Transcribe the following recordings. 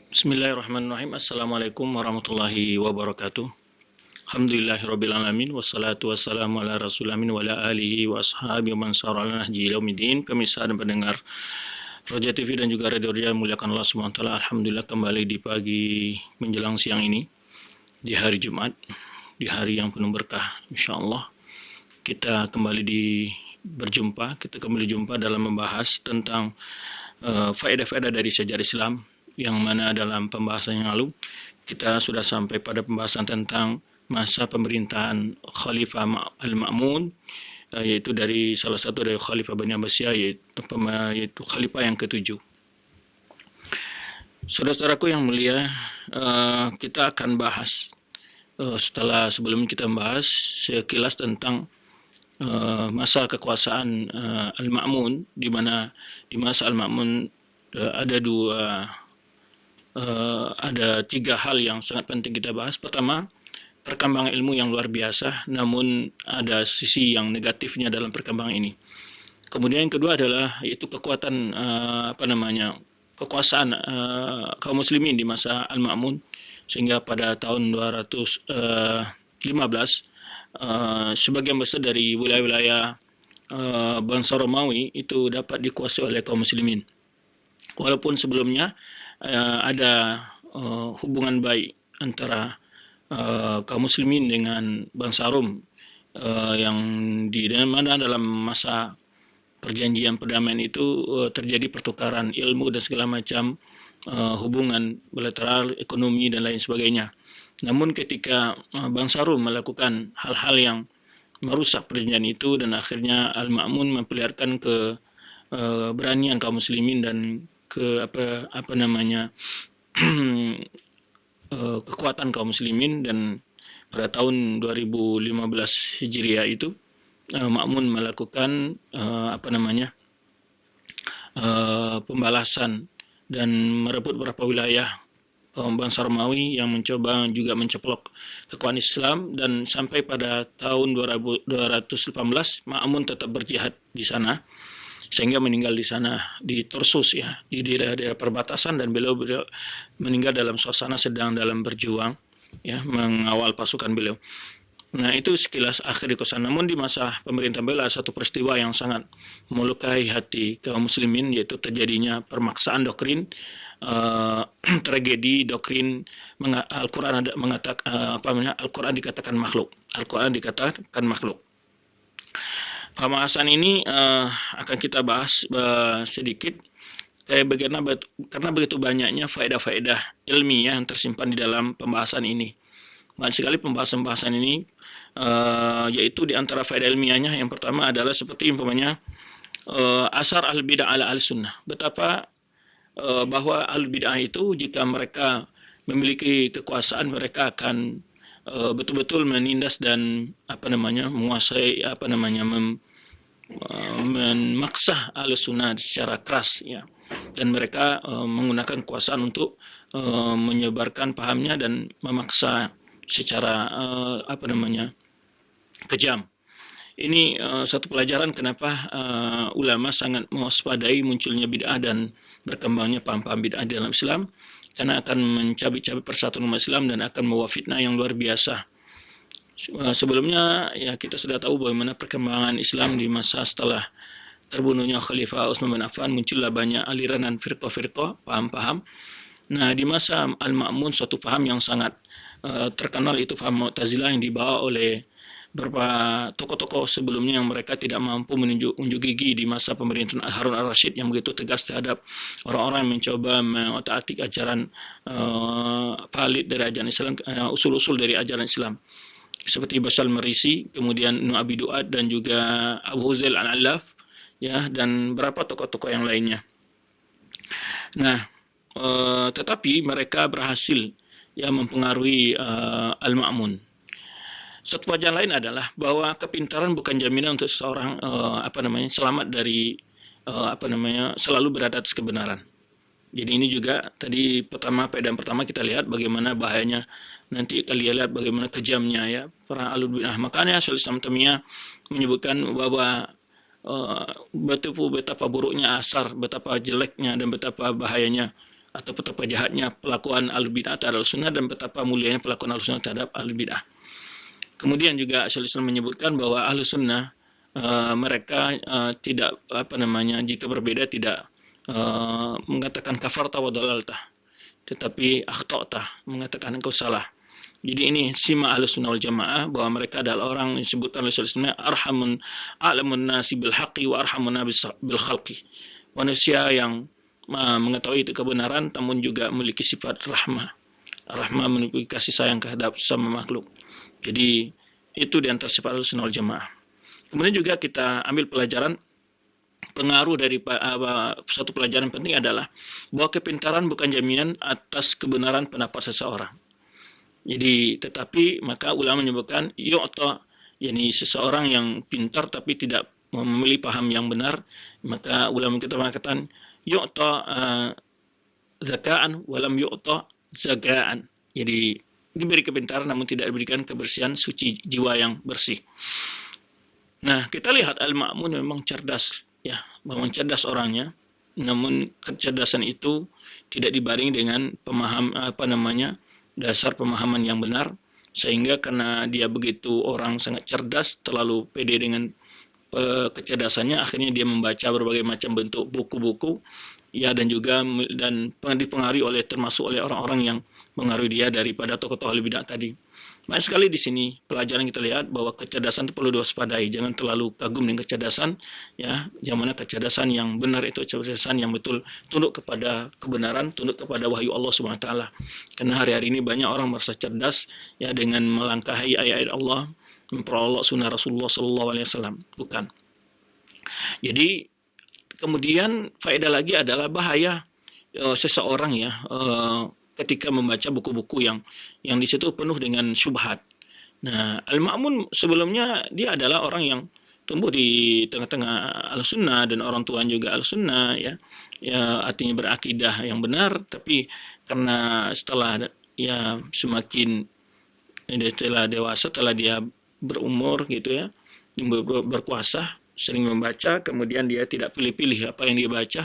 Bismillahirrahmanirrahim. Assalamualaikum warahmatullahi wabarakatuh. Alhamdulillahirrabbilalamin. Wassalatu wassalamu ala rasulamin wa ala alihi wa ashabi wa man sara ala nahji ilaumidin. Pemirsa dan pendengar Roja TV dan juga Radio Roja muliakan Allah SWT. Alhamdulillah kembali di pagi menjelang siang ini, di hari Jumat, di hari yang penuh berkah, insyaallah. Kita kembali kita kembali jumpa dalam membahas tentang faedah-faedah dari sejarah Islam, yang mana dalam pembahasan yang lalu kita sudah sampai pada pembahasan tentang masa pemerintahan Khalifah Al-Ma'mun, yaitu dari salah satu dari Khalifah Bani Abbasiyah, yaitu Khalifah yang ketujuh. Saudara-saudaraku yang mulia, kita akan bahas sebelum kita membahas sekilas tentang masa kekuasaan Al-Ma'mun, di mana di masa Al-Ma'mun ada tiga hal yang sangat penting kita bahas. Pertama, perkembangan ilmu yang luar biasa, namun ada sisi yang negatifnya dalam perkembangan ini. Kemudian yang kedua adalah yaitu kekuatan kekuasaan kaum muslimin di masa Al-Ma'mun, sehingga pada tahun 215 sebagian besar dari wilayah-wilayah bangsa Romawi itu dapat dikuasai oleh kaum muslimin. Walaupun sebelumnya ada hubungan baik antara kaum muslimin dengan bangsa Rom, yang di mana dalam masa perjanjian perdamaian itu terjadi pertukaran ilmu dan segala macam hubungan bilateral, ekonomi dan lain sebagainya. Namun ketika bangsa Rom melakukan hal-hal yang merusak perjanjian itu, dan akhirnya Al-Ma'mun memperlihatkan keberanian kaum muslimin dan kekuatan kaum muslimin, dan pada tahun 2015 Hijriah itu Ma'mun melakukan pembalasan dan merebut beberapa wilayah bangsa Romawi yang mencoba juga menceplok kekuatan Islam, dan sampai pada tahun 218 Ma'mun tetap berjihad di sana sehingga meninggal di sana di Tarsus, ya, di daerah perbatasan, dan beliau meninggal dalam suasana sedang dalam berjuang, ya, mengawal pasukan beliau. Nah, itu sekilas akhir kekuasaan. Namun di masa pemerintah beliau ada satu peristiwa yang sangat melukai hati kaum muslimin, yaitu terjadinya permaksaan doktrin, tragedi doktrin. Al-Quran Al-Quran dikatakan makhluk. Al-Quran dikatakan makhluk. Pembahasan ini akan kita bahas sedikit, karena begitu banyaknya faedah-faedah ilmiah yang tersimpan di dalam pembahasan ini. Banyak sekali pembahasan ini, yaitu di antara faedah ilmiahnya yang pertama adalah seperti umpamanya asar al-bid'ah ala al-sunnah. Betapa bahwa al-bid'ah itu jika mereka memiliki kekuasaan, mereka akan betul-betul menindas dan menguasai memaksa al-sunnah secara keras, ya, dan mereka menggunakan kekuasaan untuk menyebarkan pahamnya dan memaksa secara kejam. Ini satu pelajaran kenapa ulama sangat mewaspadai munculnya bid'ah dan berkembangnya paham-paham bid'ah di dalam Islam, karena akan mencabik-cabik persatuan umat Islam dan akan membawa fitnah yang luar biasa. Sebelumnya, ya, kita sudah tahu bagaimana perkembangan Islam di masa setelah terbunuhnya Khalifah Utsman bin Affan. Muncullah banyak aliran dan firqah-firqah, paham-paham. Nah, di masa Al-Ma'mun suatu paham yang sangat terkenal, itu paham Mu'tazilah, yang dibawa oleh beberapa tokoh-tokoh sebelumnya yang mereka tidak mampu unjuk gigi di masa pemerintahan Harun al-Rashid, yang begitu tegas terhadap orang-orang yang mencoba mengotak-atik ajaran valid dari ajaran Islam, usul-usul dari ajaran Islam, seperti Bashar al-Marisi, kemudian Ibnu Abi Du'ad, dan juga Abu Huzail al-Allaf, ya, dan beberapa tokoh-tokoh yang lainnya. Nah, tetapi mereka berhasil, ya, mempengaruhi Al-Ma'mun. Satu pelajaran lain adalah bahwa kepintaran bukan jaminan untuk seseorang selamat dari selalu berada atas kebenaran. Jadi ini juga tadi faedah pertama kita lihat bagaimana bahayanya, nanti kalian lihat bagaimana kejamnya, ya, para ahlul bidah. Makanya Syaikhul Islam Taimiyah menyebutkan bahwa betapa buruknya asar, betapa jeleknya dan betapa bahayanya atau betapa jahatnya pelakuan Ahlul Bidah terhadap Sunnah dan betapa mulianya pelakuan Ahlus Sunnah terhadap Ahlul Bidah. Kemudian juga Syaikhul Islam menyebutkan bahwa Ahlus Sunnah mereka tidak jika berbeda tidak mengatakan kafarta wa dalalta, tetapi akhta'ta, mengatakan engkau salah. Jadi ini sima Ahlus Sunnah wal Jamaah, bahwa mereka adalah orang yang disebutkan oleh Syaikhul Islam a'lamun nasi bil haqqi wa arhamun nasi bil khalqi. Manusia yang mengetahui itu kebenaran namun juga memiliki sifat rahmah memiliki kasih sayang terhadap sama makhluk. Jadi itu di antara sifat Ahlus Sunnah wal Jamaah. Kemudian juga kita ambil pelajaran pengaruh dari satu pelajaran penting adalah bahwa kepintaran bukan jaminan atas kebenaran pendapat seseorang. Jadi tetapi maka ulama menyebutkan yu'ta, yakni seseorang yang pintar tapi tidak memilih paham yang benar, maka ulama kita mengatakan yu'ta zakaan walam yu'ta zagaan. Jadi diberi kepintaran namun tidak diberikan kebersihan suci jiwa yang bersih. Nah, kita lihat Al-Ma'mun memang cerdas, ya, memang cerdas orangnya, namun kecerdasan itu tidak dibarengi dengan dasar pemahaman yang benar, sehingga karena dia begitu orang sangat cerdas, terlalu pede dengan kecerdasannya, akhirnya dia membaca berbagai macam bentuk buku-buku, ya, dan juga dipengaruhi termasuk oleh orang-orang yang mengaruhi dia daripada tokoh-tokoh Ahlul Bidah tadi. Banyak sekali di sini pelajaran kita lihat bahwa kecerdasan itu perlu diwaspadai, jangan terlalu kagum dengan kecerdasan, ya, yang mana kecerdasan yang benar itu kecerdasan yang betul tunduk kepada kebenaran, tunduk kepada wahyu Allah Subhanahu wa taala. Karena hari-hari ini banyak orang merasa cerdas, ya, dengan melangkahi ayat-ayat Allah, memperolok sunnah Rasulullah sallallahu alaihi wasallam. Bukan. Jadi kemudian faedah lagi adalah bahaya seseorang, ya, ketika membaca buku-buku yang di situ penuh dengan syubhat. Nah, Al-Ma'mun sebelumnya dia adalah orang yang tumbuh di tengah-tengah Al-Sunnah dan orang tuanya juga Al-Sunnah, ya. Ya, artinya berakidah yang benar, tapi karena setelah semakin setelah dewasa, setelah dia berumur gitu, ya, berkuasa, sering membaca, kemudian dia tidak pilih-pilih apa yang dia baca.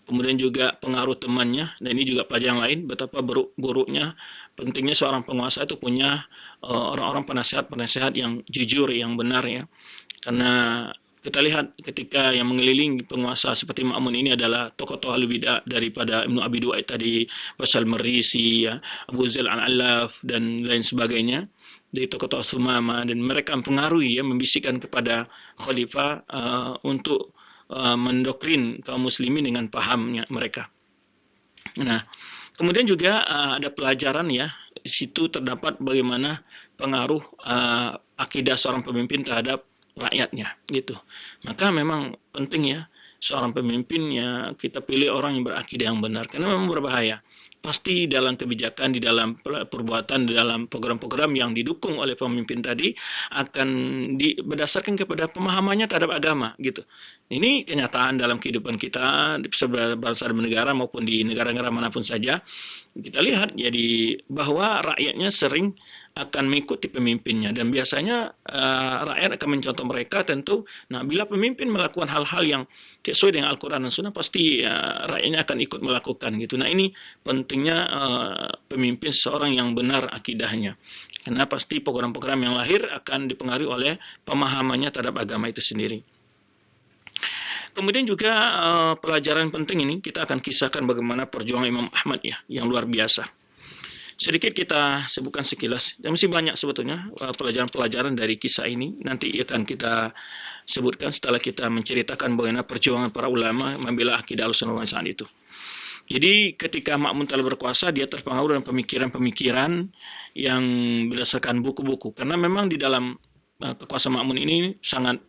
Kemudian juga pengaruh temannya, dan ini juga pelajaran lain betapa buruknya pentingnya seorang penguasa itu punya orang-orang penasehat yang jujur, yang benar, ya. Karena kita lihat ketika yang mengelilingi penguasa seperti Ma'mun ini adalah tokoh-tokoh Ahlul Bidah daripada Ibnu Abi Du'ait tadi, Basal Marisi, ya, Abu Zail Al-Alaf dan lain sebagainya, dari tokoh-tokoh Sumama, dan mereka mempengaruhi, ya, membisikkan kepada khalifah untuk mendoktrin kaum muslimin dengan pahamnya mereka. Nah, kemudian juga ada pelajaran, ya, di situ terdapat bagaimana pengaruh akidah seorang pemimpin terhadap rakyatnya, gitu. Maka memang penting, ya, seorang pemimpin, ya, kita pilih orang yang berakidah yang benar, karena memang berbahaya. Pasti dalam kebijakan, di dalam perbuatan, di dalam program-program yang didukung oleh pemimpin tadi akan berdasarkan kepada pemahamannya terhadap agama, gitu. Ini kenyataan dalam kehidupan kita berbangsa dan negara maupun di negara-negara manapun saja. Kita lihat jadi bahwa rakyatnya sering akan mengikuti pemimpinnya, dan biasanya rakyat akan mencontoh mereka tentu. Nah, bila pemimpin melakukan hal-hal yang tidak sesuai dengan Al-Quran dan Sunnah, pasti rakyatnya akan ikut melakukan, gitu. Nah, ini pentingnya pemimpin seorang yang benar akidahnya, karena pasti program-program yang lahir akan dipengaruhi oleh pemahamannya terhadap agama itu sendiri. Kemudian juga pelajaran penting ini kita akan kisahkan bagaimana perjuangan Imam Ahmad, ya, yang luar biasa. Sedikit kita sebutkan sekilas, dan masih banyak sebetulnya pelajaran-pelajaran dari kisah ini. Nanti akan kita sebutkan setelah kita menceritakan bagaimana perjuangan para ulama membela akidah Ahlussunnah wal Jamaah itu. Jadi ketika Ma'mun telah berkuasa, dia terpengaruh dengan pemikiran-pemikiran yang berdasarkan buku-buku. Karena memang di dalam kekuasaan Ma'mun ini sangat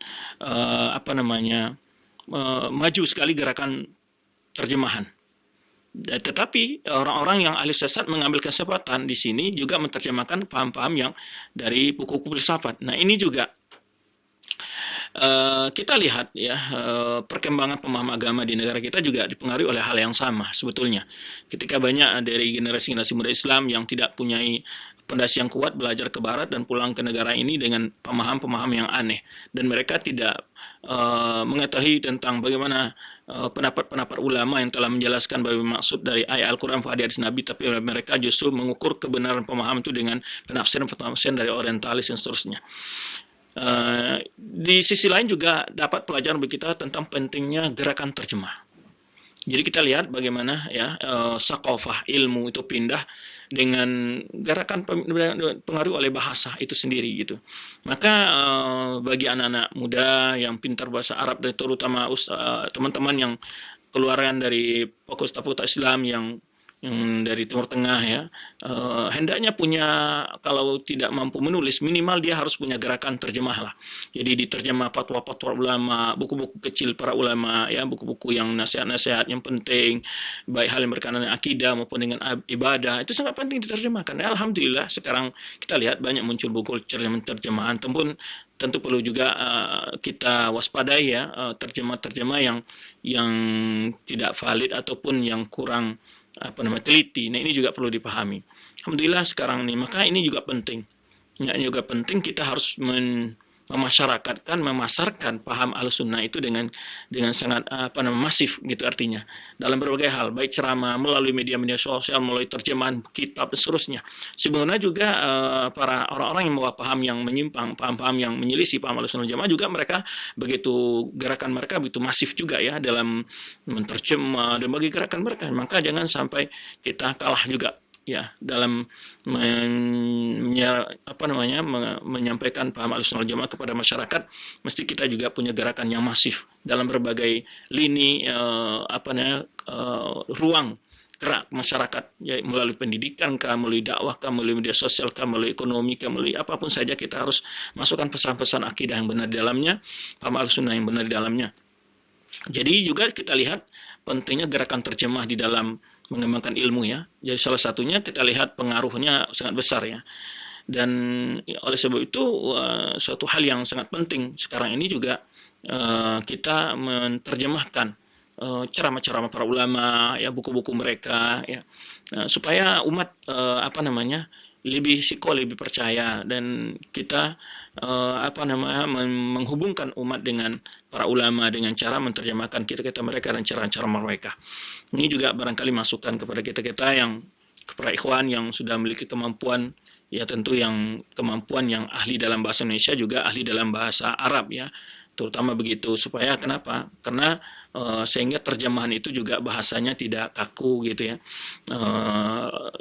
maju sekali gerakan terjemahan. Tetapi orang-orang yang ahli filsafat mengambil kesempatan di sini juga menerjemahkan paham-paham yang dari buku-buku filsafat. Nah, ini juga kita lihat, ya, perkembangan pemahaman agama di negara kita juga dipengaruhi oleh hal yang sama sebetulnya. Ketika banyak dari generasi-generasi muda Islam yang tidak punya pondasi yang kuat, belajar ke barat dan pulang ke negara ini dengan pemahaman yang aneh, dan mereka tidak mengetahui tentang bagaimana pendapat-pendapat ulama yang telah menjelaskan bahwa maksud dari ayat Al-Quran pada hadis Nabi, tapi mereka justru mengukur kebenaran pemahaman itu dengan penafsiran dari orientalis dan seterusnya. Di sisi lain juga dapat pelajaran bagi kita tentang pentingnya gerakan terjemah. Jadi kita lihat bagaimana ya sakofah ilmu itu pindah dengan gerakan pengaruh oleh bahasa itu sendiri gitu. Maka bagi anak-anak muda yang pintar bahasa Arab dan terutama teman-teman yang keluaran dari fakultas Islam yang dari Timur Tengah ya, hendaknya punya, kalau tidak mampu menulis minimal dia harus punya gerakan terjemah lah. Jadi diterjemah fatwa-fatwa ulama, buku-buku kecil para ulama ya, buku-buku yang nasihat-nasihat yang penting, baik hal yang berkaitan dengan akidah maupun dengan ibadah, itu sangat penting diterjemahkan. Ya, alhamdulillah sekarang kita lihat banyak muncul buku terjemahan, tentu perlu juga kita waspadai ya terjemah-terjemah yang tidak valid ataupun yang kurang teliti. Nah, ini juga perlu dipahami. Alhamdulillah sekarang ini, maka ini juga penting. Ya, juga penting kita harus memasyarakatkan, memasarkan paham Ahlussunnah itu dengan sangat masif gitu artinya. Dalam berbagai hal, baik ceramah, melalui media-media sosial, melalui terjemahan kitab dan seterusnya. Sebenarnya juga para orang-orang yang membawa paham yang menyimpang, paham-paham yang menyelisih paham Ahlussunnah Jamaah juga mereka gerakan mereka begitu masif juga ya dalam menterjemah dan bagi gerakan mereka. Maka jangan sampai kita kalah juga ya dalam menyampaikan paham Ahlussunnah Jamaah kepada masyarakat. Mesti kita juga punya gerakan yang masif dalam berbagai lini ruang gerak masyarakat, ya, melalui pendidikan kah, melalui dakwah kah, melalui media sosial kah, melalui ekonomi kah, melalui apapun saja kita harus masukkan pesan-pesan akidah yang benar di dalamnya, paham Ahlussunnah yang benar di dalamnya. Jadi juga kita lihat pentingnya gerakan terjemah di dalam mengembangkan ilmu ya. Jadi salah satunya kita lihat pengaruhnya sangat besar ya. Dan oleh sebab itu suatu hal yang sangat penting sekarang ini juga kita menerjemahkan ceramah-ceramah para ulama ya, buku-buku mereka ya, supaya umat lebih percaya, dan kita menghubungkan umat dengan para ulama dengan cara menerjemahkan kita mereka dan cara-cara mereka. Ini juga barangkali masukan kepada kita yang kepada ikhwan yang sudah memiliki kemampuan ya, tentu yang kemampuan yang ahli dalam bahasa Indonesia juga ahli dalam bahasa Arab ya, terutama begitu. Supaya kenapa? Karena sehingga terjemahan itu juga bahasanya tidak kaku gitu ya,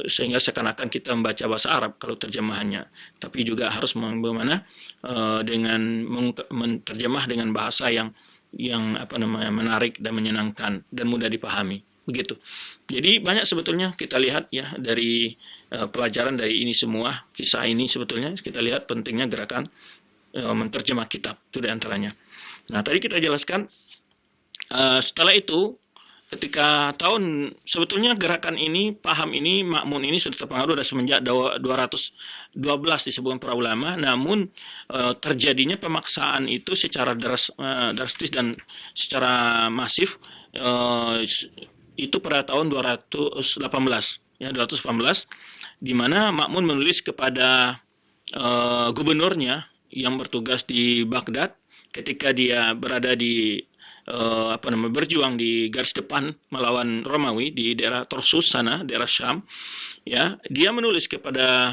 sehingga seakan-akan kita membaca bahasa Arab kalau terjemahannya, tapi juga harus bagaimana dengan menerjemah dengan bahasa yang menarik dan menyenangkan dan mudah dipahami begitu. Jadi banyak sebetulnya kita lihat ya dari pelajaran dari ini semua, kisah ini sebetulnya kita lihat pentingnya gerakan menerjemah kitab, itu di antaranya. Nah, tadi kita jelaskan setelah itu ketika sebetulnya gerakan ini, paham ini, makmun ini sudah terpengaruh dari semenjak 212 disebutkan para ulama, namun terjadinya pemaksaan itu secara drastis dan secara masif itu pada tahun 218 ya, 218, di mana Ma'mun menulis kepada gubernurnya yang bertugas di Baghdad ketika dia berada di berjuang di garis depan melawan Romawi di daerah Tarsus sana, daerah Syam ya. Dia menulis kepada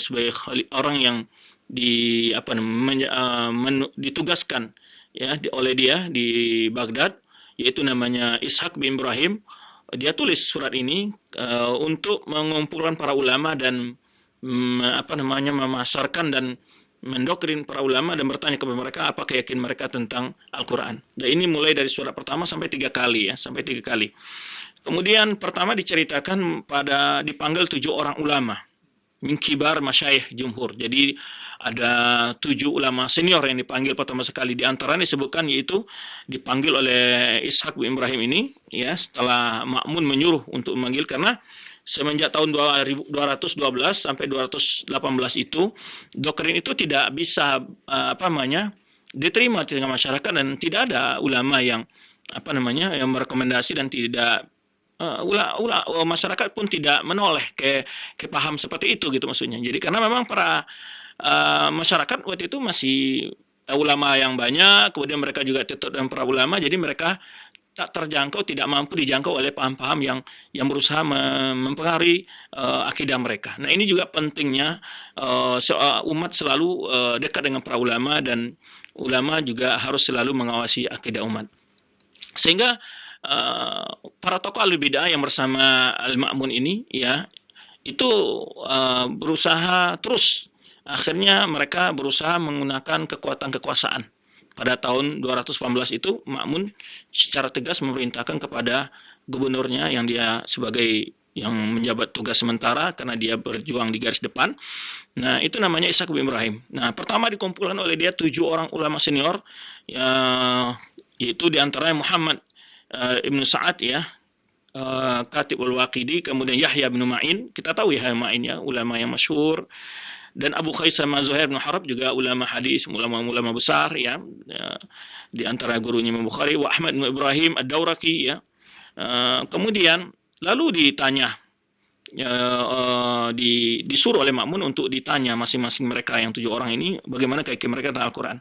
sebagai orang yang ditugaskan ya oleh dia di Baghdad, yaitu namanya Ishaq bin Ibrahim. Dia tulis surat ini untuk mengumpulkan para ulama dan memasarkan dan mendoktrin para ulama dan bertanya kepada mereka apa keyakinan mereka tentang Al-Quran. Dan ini mulai dari surat pertama sampai 3 kali ya, sampai 3 kali. Kemudian pertama diceritakan dipanggil 7 orang ulama min kibar masyayikh jumhur. Jadi ada 7 ulama senior yang dipanggil pertama sekali. Di antaranya disebutkan yaitu dipanggil oleh Ishaq bin Ibrahim ini ya, setelah Ma'mun menyuruh untuk memanggil, karena semenjak tahun 212 sampai 218 itu doktrin itu tidak bisa diterima di masyarakat, dan tidak ada ulama yang yang merekomendasi dan tidak masyarakat pun tidak menoleh ke paham seperti itu gitu maksudnya. Jadi karena memang para masyarakat waktu itu masih ulama yang banyak, kemudian mereka juga tetap dengan para ulama, jadi mereka tak terjangkau, tidak mampu dijangkau oleh paham-paham yang berusaha mempengaruhi akidah mereka. Nah ini juga pentingnya umat selalu dekat dengan para ulama, dan ulama juga harus selalu mengawasi akidah umat. Sehingga para tokoh Ahlul Bidah yang bersama Al-Ma'mun ini ya itu berusaha terus, akhirnya mereka berusaha menggunakan kekuatan kekuasaan. Pada tahun 218 itu Ma'mun secara tegas memerintahkan kepada gubernurnya yang dia sebagai yang menjabat tugas sementara karena dia berjuang di garis depan. Nah, itu namanya Ishaq bin Ibrahim. Nah, pertama dikumpulkan oleh dia 7 orang ulama senior, yaitu diantaranya Muhammad Ibnu Sa'ad ya, Khatib al-Waqidi, kemudian Yahya bin Ma'in, kita tahu Yahya bin Ma'in ya, ulama yang masyhur, dan Abu Khaisam Zuhair bin Harb juga ulama hadis, ulama besar ya, di antara gurunya Imam Bukhari, wa Ahmad bin Ibrahim ad-Dawraqi ya. Kemudian lalu ditanya, disuruh oleh Ma'mun untuk ditanya masing-masing mereka yang 7 orang ini bagaimana keyakinan mereka tentang Al-Quran,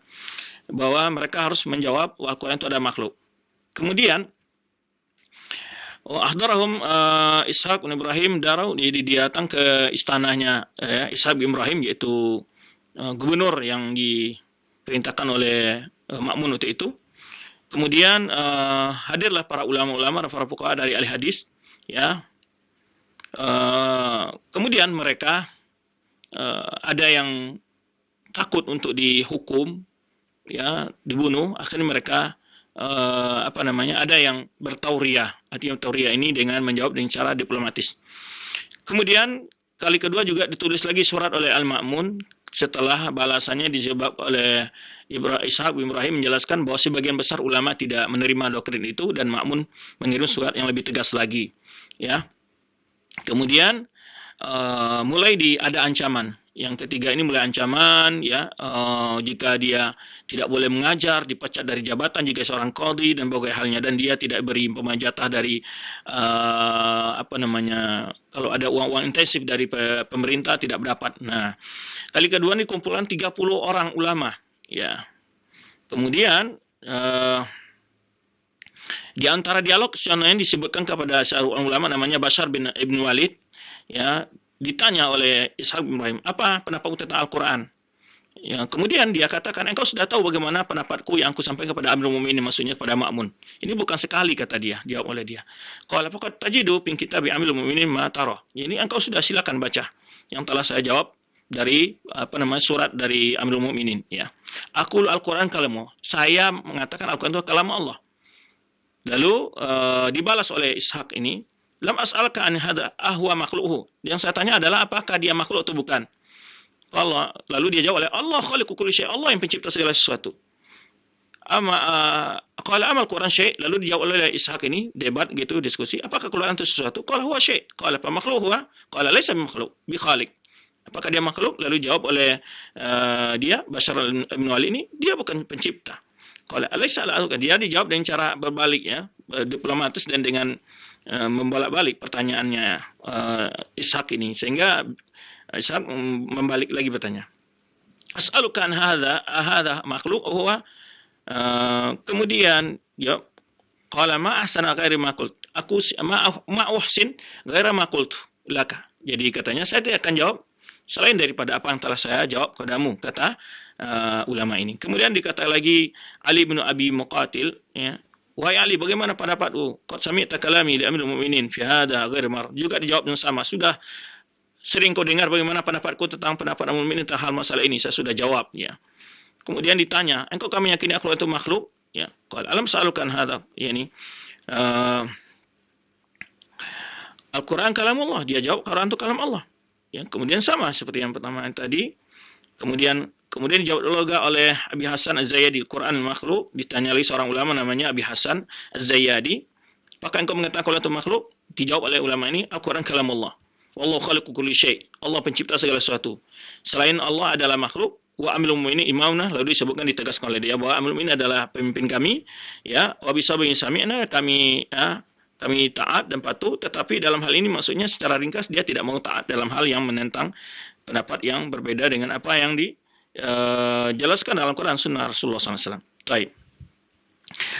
bahwa mereka harus menjawab bahwa Al-Quran itu ada makhluk. Kemudian ahdarahum Ishaq bin Ibrahim darau, dia datang ke istananya Ishaq bin Ibrahim, yaitu gubernur yang diperintahkan oleh Ma'mun waktu itu. Kemudian hadirlah para ulama-ulama dan para fuqaha dari ahli hadis ya. Kemudian mereka ada yang takut untuk dihukum ya, dibunuh. Akhirnya mereka ada yang bertauriah. Artinya tauriah ini dengan menjawab dengan cara diplomatis. Kemudian kali kedua juga ditulis lagi surat oleh Al-Ma'mun setelah balasannya dijawab oleh Ishaq bin Ibrahim menjelaskan bahwa sebagian besar ulama tidak menerima doktrin itu, dan Ma'mun mengirim surat yang lebih tegas lagi ya. Kemudian mulai ada ancaman. Yang ketiga ini mulai ancaman ya, jika dia tidak boleh mengajar, dipecat dari jabatan jika seorang qadhi dan berbagai halnya, dan dia tidak beri jatah dari kalau ada uang intensif dari pemerintah tidak dapat. Nah, kali kedua ini kumpulan 30 orang ulama ya. Kemudian di antara dialog yang disebutkan kepada seorang ulama namanya Bashar bin Ibn Walid ya, ditanya oleh Ishaq bin Ibrahim, apa pendapatku tentang Al-Quran? Ya, kemudian dia katakan, engkau sudah tahu bagaimana pendapatku yang aku sampaikan kepada Amirul Mukminin, maksudnya kepada Ma'mun. Ini bukan sekali, kata dia, jawab oleh dia. Qala faqad tajidu min kitabi Amirul Mukminin ma tara. Ini engkau sudah silakan baca yang telah saya jawab dari surat dari Amirul Mukminin ya. Aku Al-Quran kalamu. Saya mengatakan Al-Quran itu kalam Allah. Lalu dibalas oleh Ishaq ini, lam as'alka an hada ahwa makhluquhu. Yang saya tanya adalah apakah dia makhluk atau bukan? Allah, lalu dia jawab oleh Allah khaliqu kulli syai', Allah yang pencipta segala sesuatu. Qala amal Quran syai', lalu dijawab oleh Ishaq ini, debat gitu, diskusi, apakah Quran itu sesuatu? Qala huwa syai', qala fa makhluq huwa, qala laysa makhluq bi khaliq. Apakah dia makhluk? Lalu jawab oleh dia Bashar bin Walid ini, dia bukan pencipta. Qala alaysa ala, dia dijawab dengan cara berbalik ya, diplomatis dan dengan membolak-balik pertanyaannya Ishaq ini, sehingga Ishaq membalik lagi bertanya, as'aluka an hadha makhluk huwa, kemudian jawab qala ma ahsana ghairi ma qult, aku ma uhsin ghaira ma qult laka. Jadi katanya saya tidak akan jawab selain daripada apa yang telah saya jawab kepadamu, kata ulama ini. Kemudian dikata lagi Ali bin Abi Muqatil ya, wahai Ali, bagaimana pendapatmu? Qad sami'ta kalami li Amirul Mukminin fi hadha ghair mar. Juga dijawab yang sama. Sudah sering kau dengar bagaimana pendapatku tentang pendapat Amirul Mukminin tentang hal masalah ini. Saya sudah jawab ya. Kemudian ditanya, engkau kami yakini Al-Quran itu makhluk? Ya. Qala alam sa'alukan hadha. Yani Al-Quran kalam Allah. Dia jawab Al-Quran itu kalam Allah. Ya. Kemudian sama seperti yang pertama tadi. Kemudian dijawab juga oleh Abi Hasan Az-Zayyadi, Al-Quran makhluk. Ditanya lagi seorang ulama namanya Abi Hasan Az-Zayyadi, apakah engkau mengatakan Al-Quran itu makhluk? Dijawab oleh ulama ini, Al-Quran kalam Allah. Wallahu khaliqu kulli syai'. Allah pencipta segala sesuatu. Selain Allah adalah makhluk. Wa Amirul Mukminin imamna, lalu disebutkan, ditegaskan oleh dia bahwa Amirul Mukminin adalah pemimpin kami ya. Wa bisabihi sami'na, kami kami taat dan patuh, tetapi dalam hal ini maksudnya secara ringkas dia tidak mau taat dalam hal yang menentang pendapat yang berbeda dengan apa yang dijelaskan dalam Quran Sunnah Rasulullah SAW. Baik.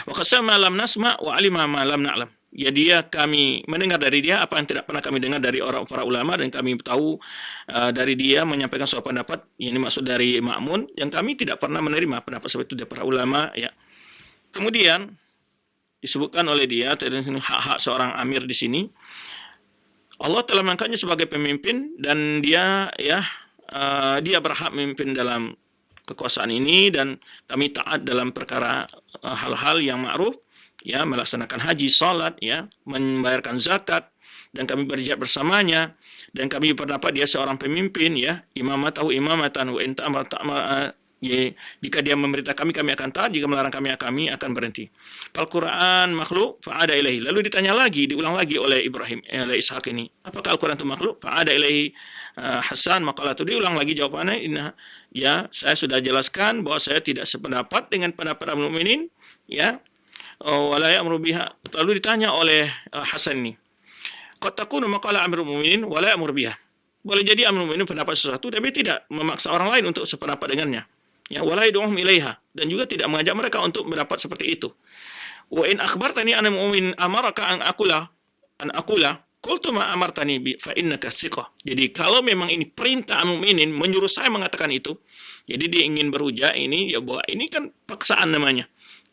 Wa qasama lam nasma wa alima ma lam na'lam. Ya dia kami mendengar dari dia apa yang tidak pernah kami dengar dari orang para ulama, dan kami tahu dari dia menyampaikan suatu pendapat yang dimaksud dari Ma'mun yang kami tidak pernah menerima pendapat seperti itu dari para ulama ya. Kemudian disebutkan oleh dia hak-hak seorang amir di sini. Allah telah mengangkatnya sebagai pemimpin dan dia dia berhak memimpin dalam kekuasaan ini, dan kami taat dalam perkara hal-hal yang ma'ruf ya, melaksanakan haji, salat ya, membayarkan zakat, dan kami berjihad bersamanya, dan kami berpendapat dia seorang pemimpin ya, imamatahu imamatan wa in ta'amar ya, jika dia memerintah kami akan taat, jika melarang kami akan berhenti. Al-Quran makhluk fa'ada ilahi. Lalu ditanya lagi, diulang lagi oleh Ibrahim, oleh Ishak ini, apakah Al-Quran itu makhluk? Fa'ada ilahi Hasan maqalatu. Diulang lagi jawabannya, ya saya sudah jelaskan bahwa saya tidak sependapat dengan pendapat al-mu'minin ya, wala ya'muru biha. Lalu ditanya oleh Hasan ini, qad takunu maqala amirul mu'minin wala ya'muru biha. Boleh jadi amirul mu'minin pendapat sesuatu tapi tidak memaksa orang lain untuk sependapat dengannya. Ya, wala yad'uhum ilaiha, dan juga tidak mengajak mereka untuk mendapat seperti itu. Wa in akhbartani anna mu'min amaraka an aqula qultu ma amartani bi fa innaka thiqah. Jadi kalau memang ini perintah mukminin menyuruh saya mengatakan itu, jadi dia ingin berhujah ini ya, bahwa ini kan paksaan namanya.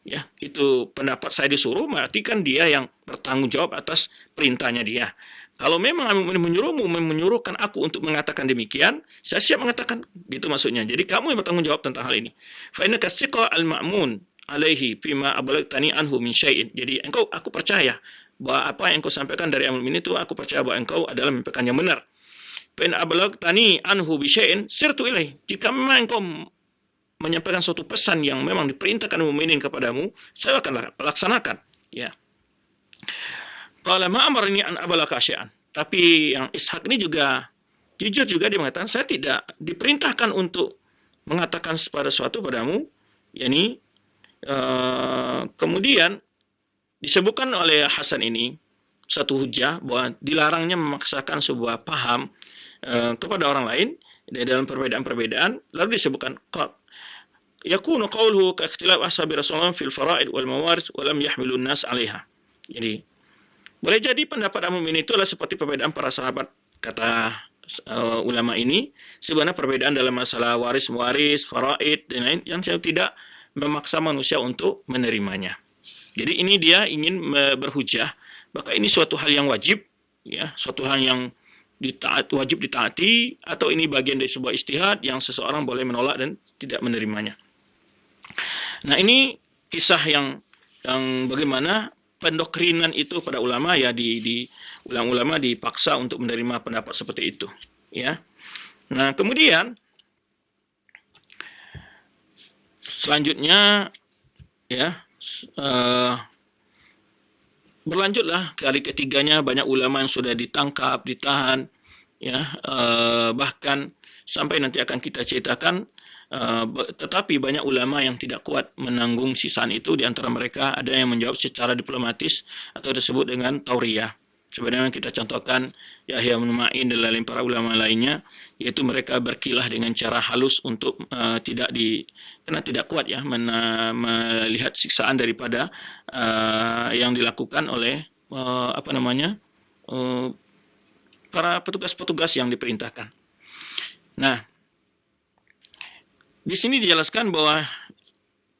Ya, itu pendapat saya disuruh, berarti kan dia yang bertanggung jawab atas perintahnya dia. Kalau memang menyuruhkan aku untuk mengatakan demikian, saya siap mengatakan, gitu maksudnya. Jadi kamu yang bertanggung jawab tentang hal ini. Fa innaka thiqa al-ma'mun alaihi fima abalagtani anhu min syai'in. Jadi aku percaya bahwa apa yang engkau sampaikan dari amul ini itu, aku percaya bahwa engkau adalah menyampaikan yang benar. Fa in abalagtani anhu bi syai'in sirtu ilaihi. Jika memang engkau menyampaikan suatu pesan yang memang diperintahkan mukminin kepadamu, saya akan laksanakan ya. Qala ma amarni an abalaka syai'an. Tapi yang Ishak ini juga jujur juga, dia mengatakan saya tidak diperintahkan untuk mengatakan pada suatu padamu, yakni kemudian disebutkan oleh Hasan ini satu hujah bahwa dilarangnya memaksakan sebuah paham kepada orang lain dalam perbedaan-perbedaan. Lalu disebutkan yakunu qawluhu ka ikhtilaf ashabi Rasulullah fil fara'id wal mawaris wa lam yahmilun nas 'alaiha. Jadi boleh jadi pendapat al-mu'min itu adalah seperti perbedaan para sahabat, kata ulama ini, sebenarnya perbedaan dalam masalah waris, faraid dan lain yang tidak memaksa manusia untuk menerimanya. Jadi ini dia ingin berhujah, maka ini suatu hal yang wajib ya, suatu hal yang wajib ditaati, atau ini bagian dari sebuah ijtihad yang seseorang boleh menolak dan tidak menerimanya. Nah, ini kisah yang bagaimana pendoktrinan itu pada ulama ya, ulama dipaksa untuk menerima pendapat seperti itu ya. Nah, kemudian selanjutnya ya, berlanjutlah kali ketiganya, banyak ulama yang sudah ditangkap, ditahan ya, bahkan sampai nanti akan kita ceritakan, tetapi banyak ulama yang tidak kuat menanggung sisaan itu. Di antara mereka ada yang menjawab secara diplomatis atau disebut dengan tauriyah. Sebenarnya kita contohkan Yahya bin Ma'in dan lain para ulama lainnya, yaitu mereka berkilah dengan cara halus untuk karena tidak kuat ya melihat siksaan daripada yang dilakukan oleh para petugas-petugas yang diperintahkan. Nah, di sini dijelaskan bahwa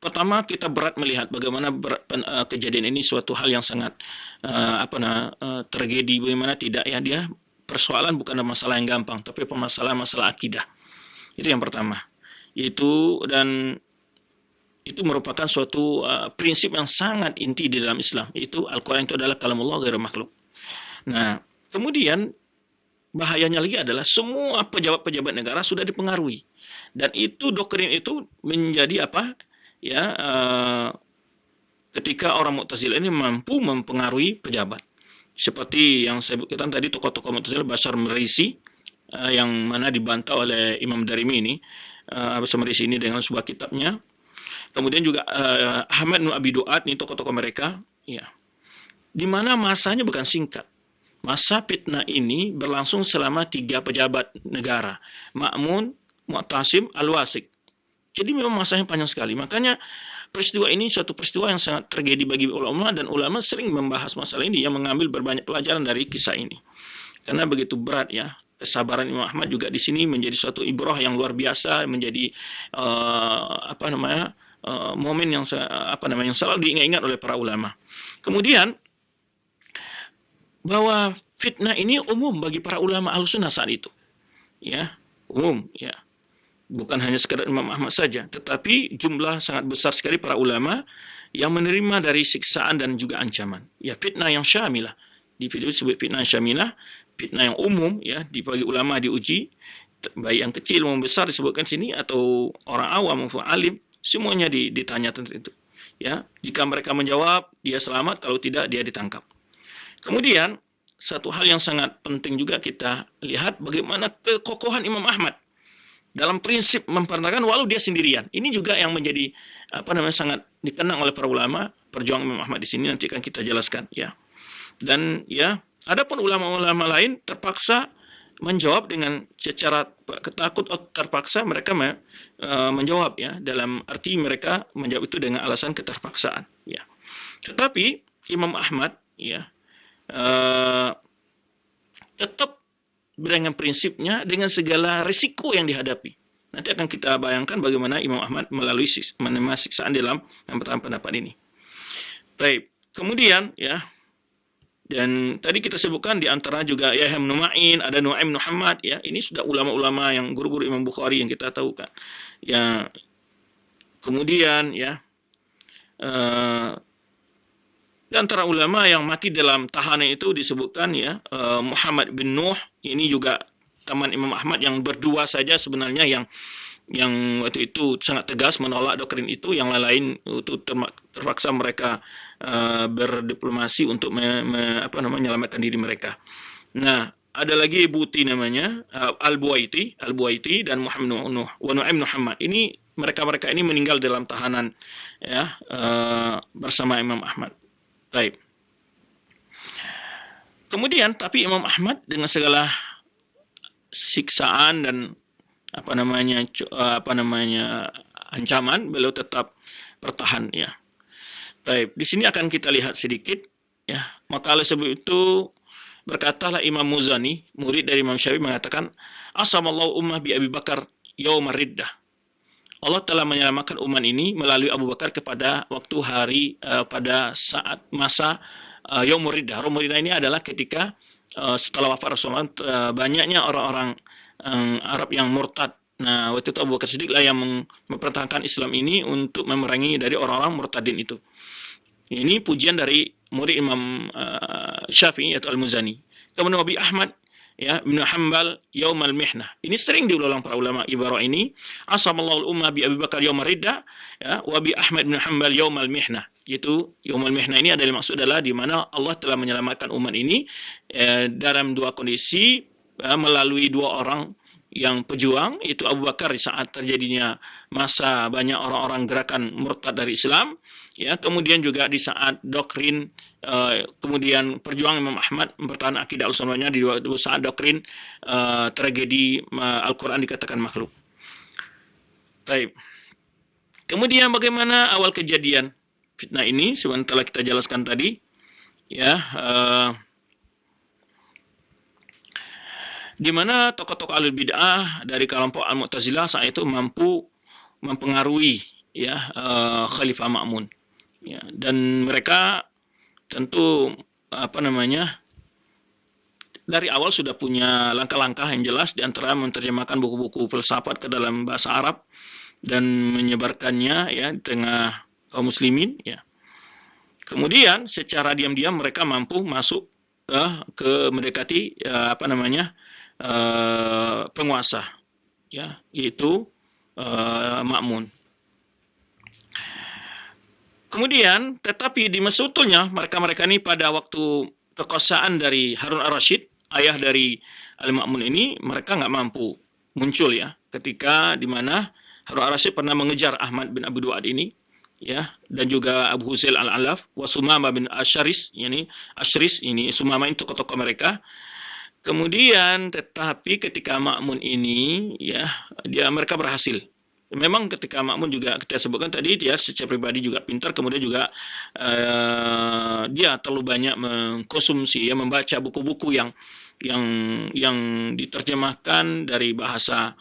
pertama kita berat melihat bagaimana kejadian ini suatu hal yang sangat tragedi, bagaimana tidak ya, dia persoalan bukan masalah yang gampang, tapi masalah akidah. Itu yang pertama. Dan itu merupakan suatu prinsip yang sangat inti di dalam Islam. Itu Al-Quran itu adalah kalamullah ghairu makhluk. Nah, kemudian bahayanya lagi adalah semua pejabat-pejabat negara sudah dipengaruhi, dan itu doktrin itu menjadi ketika orang Mu'tazilah ini mampu mempengaruhi pejabat, seperti yang saya sebutkan tadi, tokoh-tokoh Mu'tazilah, Bashar Marisi yang mana dibantah oleh Imam Darimi ini, Bashar Marisi ini dengan sebuah kitabnya. Kemudian juga Ahmad bin Abi Duat, ini tokoh-tokoh mereka ya. di mana masanya bukan singkat. Masa fitnah ini berlangsung selama 3 pejabat negara, Ma'mun, Mu'tasim, Al-Wasik. Jadi memang masanya panjang sekali. Makanya peristiwa ini suatu peristiwa yang sangat tragedi bagi ulama, dan ulama sering membahas masalah ini yang mengambil berbanyak pelajaran dari kisah ini. Karena begitu berat ya. Kesabaran Imam Ahmad juga di sini menjadi suatu ibrah yang luar biasa, menjadi momen yang yang selalu diingat-ingat oleh para ulama. Kemudian bahwa fitnah ini umum bagi para ulama Ahlussunnah saat itu. Ya, umum ya. Bukan hanya sekadar Imam Ahmad saja, tetapi jumlah sangat besar sekali para ulama yang menerima dari siksaan dan juga ancaman. Ya, fitnah yang syamilah. Di video disebut fitnah syamilah, fitnah yang umum ya, bagi ulama diuji, baik yang kecil maupun besar disebutkan sini, atau orang awam maupun alim, semuanya ditanya tentang itu. Ya, jika mereka menjawab, dia selamat, kalau tidak dia ditangkap. Kemudian satu hal yang sangat penting juga kita lihat bagaimana kekokohan Imam Ahmad dalam prinsip mempertahankan walau dia sendirian. Ini juga yang menjadi sangat dikenang oleh para ulama. Perjuangan Imam Ahmad di sini nanti akan kita jelaskan ya. Dan ya, adapun ulama-ulama lain terpaksa menjawab dengan secara takut atau terpaksa mereka menjawab ya, dalam arti mereka menjawab itu dengan alasan keterpaksaan ya. Tetapi Imam Ahmad ya tetap dengan prinsipnya dengan segala risiko yang dihadapi. Nanti akan kita bayangkan bagaimana Imam Ahmad melalui menerima siksaan dalam pendapat ini. Baik, kemudian ya, dan tadi kita sebutkan di antara juga Yahya bin Ma'in, ada Nu'aim bin Muhammad ya. Ini sudah ulama-ulama yang guru-guru Imam Bukhari yang kita tahu kan. Ya, kemudian ya di antara ulama yang mati dalam tahanan itu disebutkan ya, Muhammad bin Nuh, ini juga teman Imam Ahmad yang berdua saja sebenarnya yang waktu itu sangat tegas menolak doktrin itu, yang lain itu terpaksa mereka berdiplomasi untuk menyelamatkan diri mereka. Nah, ada lagi Buti namanya, Al-Buaiti dan Muhammad Nuh, wa Nu'aim Muhammad. Ini mereka ini meninggal dalam tahanan ya, bersama Imam Ahmad. Baik. Kemudian tapi Imam Ahmad dengan segala siksaan dan ancaman, beliau tetap bertahan ya. Baik, di sini akan kita lihat sedikit ya. Maka oleh sebab itu berkatalah Imam Muzani, murid dari Imam Syafi'i, mengatakan, asamallahu ummah bi Abi Bakar yaumar riddah. Allah telah menyelamatkan umat ini melalui Abu Bakar pada waktu hari pada saat masa Yaumur Riddah. Yaumur Riddah ini adalah ketika setelah wafat Rasulullah banyaknya orang-orang Arab yang murtad. Nah, waktu itu Abu Bakar Siddiq lah yang mempertahankan Islam ini untuk memerangi dari orang-orang murtadin itu. Ini pujian dari murid Imam Syafi'i yaitu Al-Muzani. Kemudian Abi Ahmad ya Ibnu Hanbal yaumal mihnah. Ini sering diulang para ulama ibarat ini. Asamallahu al-ummah bi Abi Bakar yaumar riddah ya, wa bi Ahmad bin Hanbal yaumal mihnah. Yaitu yaumul mihnah ini adalah maksud adalah di mana Allah telah menyelamatkan umat ini dalam dua kondisi, melalui dua orang yang pejuang, itu Abu Bakar di saat terjadinya masa banyak orang-orang gerakan murtad dari Islam ya, kemudian juga di saat doktrin kemudian perjuangan Imam Ahmad mempertahankan akidah al-sunnahnya di saat doktrin tragedi Al-Quran dikatakan makhluk. Baik. Kemudian bagaimana awal kejadian fitnah ini sebentar kita jelaskan tadi ya, di mana tokoh-tokoh Ahlul Bid'ah dari kelompok Al-Mu'tazilah saat itu mampu mempengaruhi ya Khalifah Ma'mun ya, dan mereka tentu dari awal sudah punya langkah-langkah yang jelas, di antara menerjemahkan buku-buku filsafat ke dalam bahasa Arab dan menyebarkannya ya di tengah kaum muslimin ya. Kemudian secara diam-diam mereka mampu masuk ke mendekati penguasa ya, yaitu Ma'mun. Kemudian tetapi di sebetulnya mereka ini pada waktu kekuasaan dari Harun ar-Rasyid, ayah dari Al-Ma'mun ini, mereka nggak mampu muncul ya, ketika di mana Harun ar-Rasyid pernah mengejar Ahmad bin Abu Du'ad ini ya, dan juga Abu Huzail Al-Alaf, wa Sumama bin Ashris, ini Sumama itu tokoh-tokoh mereka. Kemudian tetapi ketika Ma'mun ini, ya, mereka berhasil. Memang ketika Ma'mun juga kita sebutkan tadi, dia secara pribadi juga pintar, kemudian juga dia terlalu banyak mengkonsumsi, ya, membaca buku-buku yang diterjemahkan dari bahasa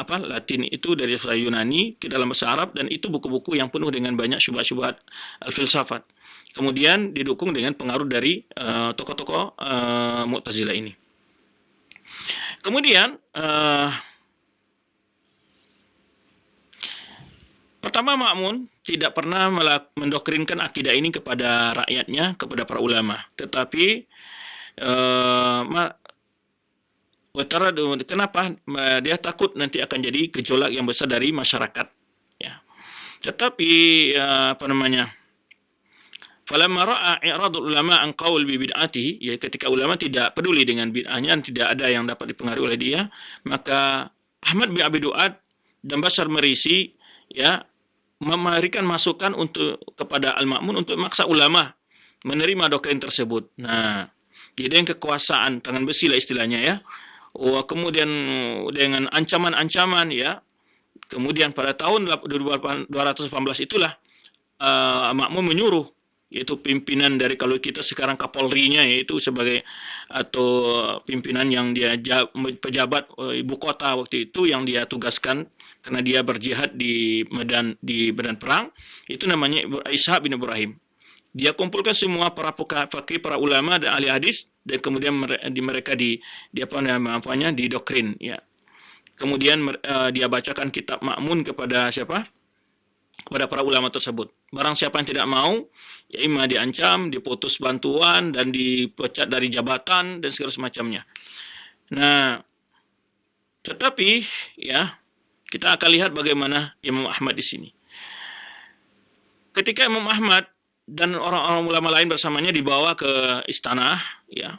Latin itu, dari bahasa Yunani ke dalam bahasa Arab, dan itu buku-buku yang penuh dengan banyak syubhat-syubhat filsafat. Kemudian didukung dengan pengaruh dari tokoh-tokoh Mu'tazilah ini. Kemudian pertama, Ma'mun tidak pernah mendoktrinkan akidah ini kepada rakyatnya, kepada para ulama. Tetapi kenapa? Dia takut nanti akan jadi gejolak yang besar dari masyarakat. Ya. Tetapi falamma ra'a i'radul ulama an qaul bi bid'atihi, ya, ketika ulama tidak peduli dengan bid'ahnya, tidak ada yang dapat dipengaruhi oleh dia, maka Ahmad bin Abi Du'ad dan Bashar Marisi, ya, memberikan masukan kepada Al-Ma'mun untuk maksa ulama menerima doktrin tersebut. Nah, jadi yang kekuasaan tangan besi lah istilahnya, ya. Kemudian dengan ancaman-ancaman, ya. Kemudian pada tahun 218 itulah Ma'mun menyuruh, yaitu pimpinan dari, kalau kita sekarang Kapolri-nya, yaitu sebagai atau pimpinan yang dia pejabat ibu kota waktu itu yang dia tugaskan karena dia berjihad di medan perang, itu namanya Ishaq bin Ibrahim. Dia kumpulkan semua para fakih, para ulama dan ahli hadis, dan kemudian mereka didoktrin, ya. Kemudian dia bacakan kitab Ma'mun kepada siapa? Kepada para ulama tersebut. Barang siapa yang tidak mau, ya, imma diancam, diputus bantuan, dan dipecat dari jabatan, dan segala semacamnya. Nah, tetapi, ya, kita akan lihat bagaimana Imam Ahmad di sini. Ketika Imam Ahmad dan orang-orang ulama lain bersamanya dibawa ke istana, ya.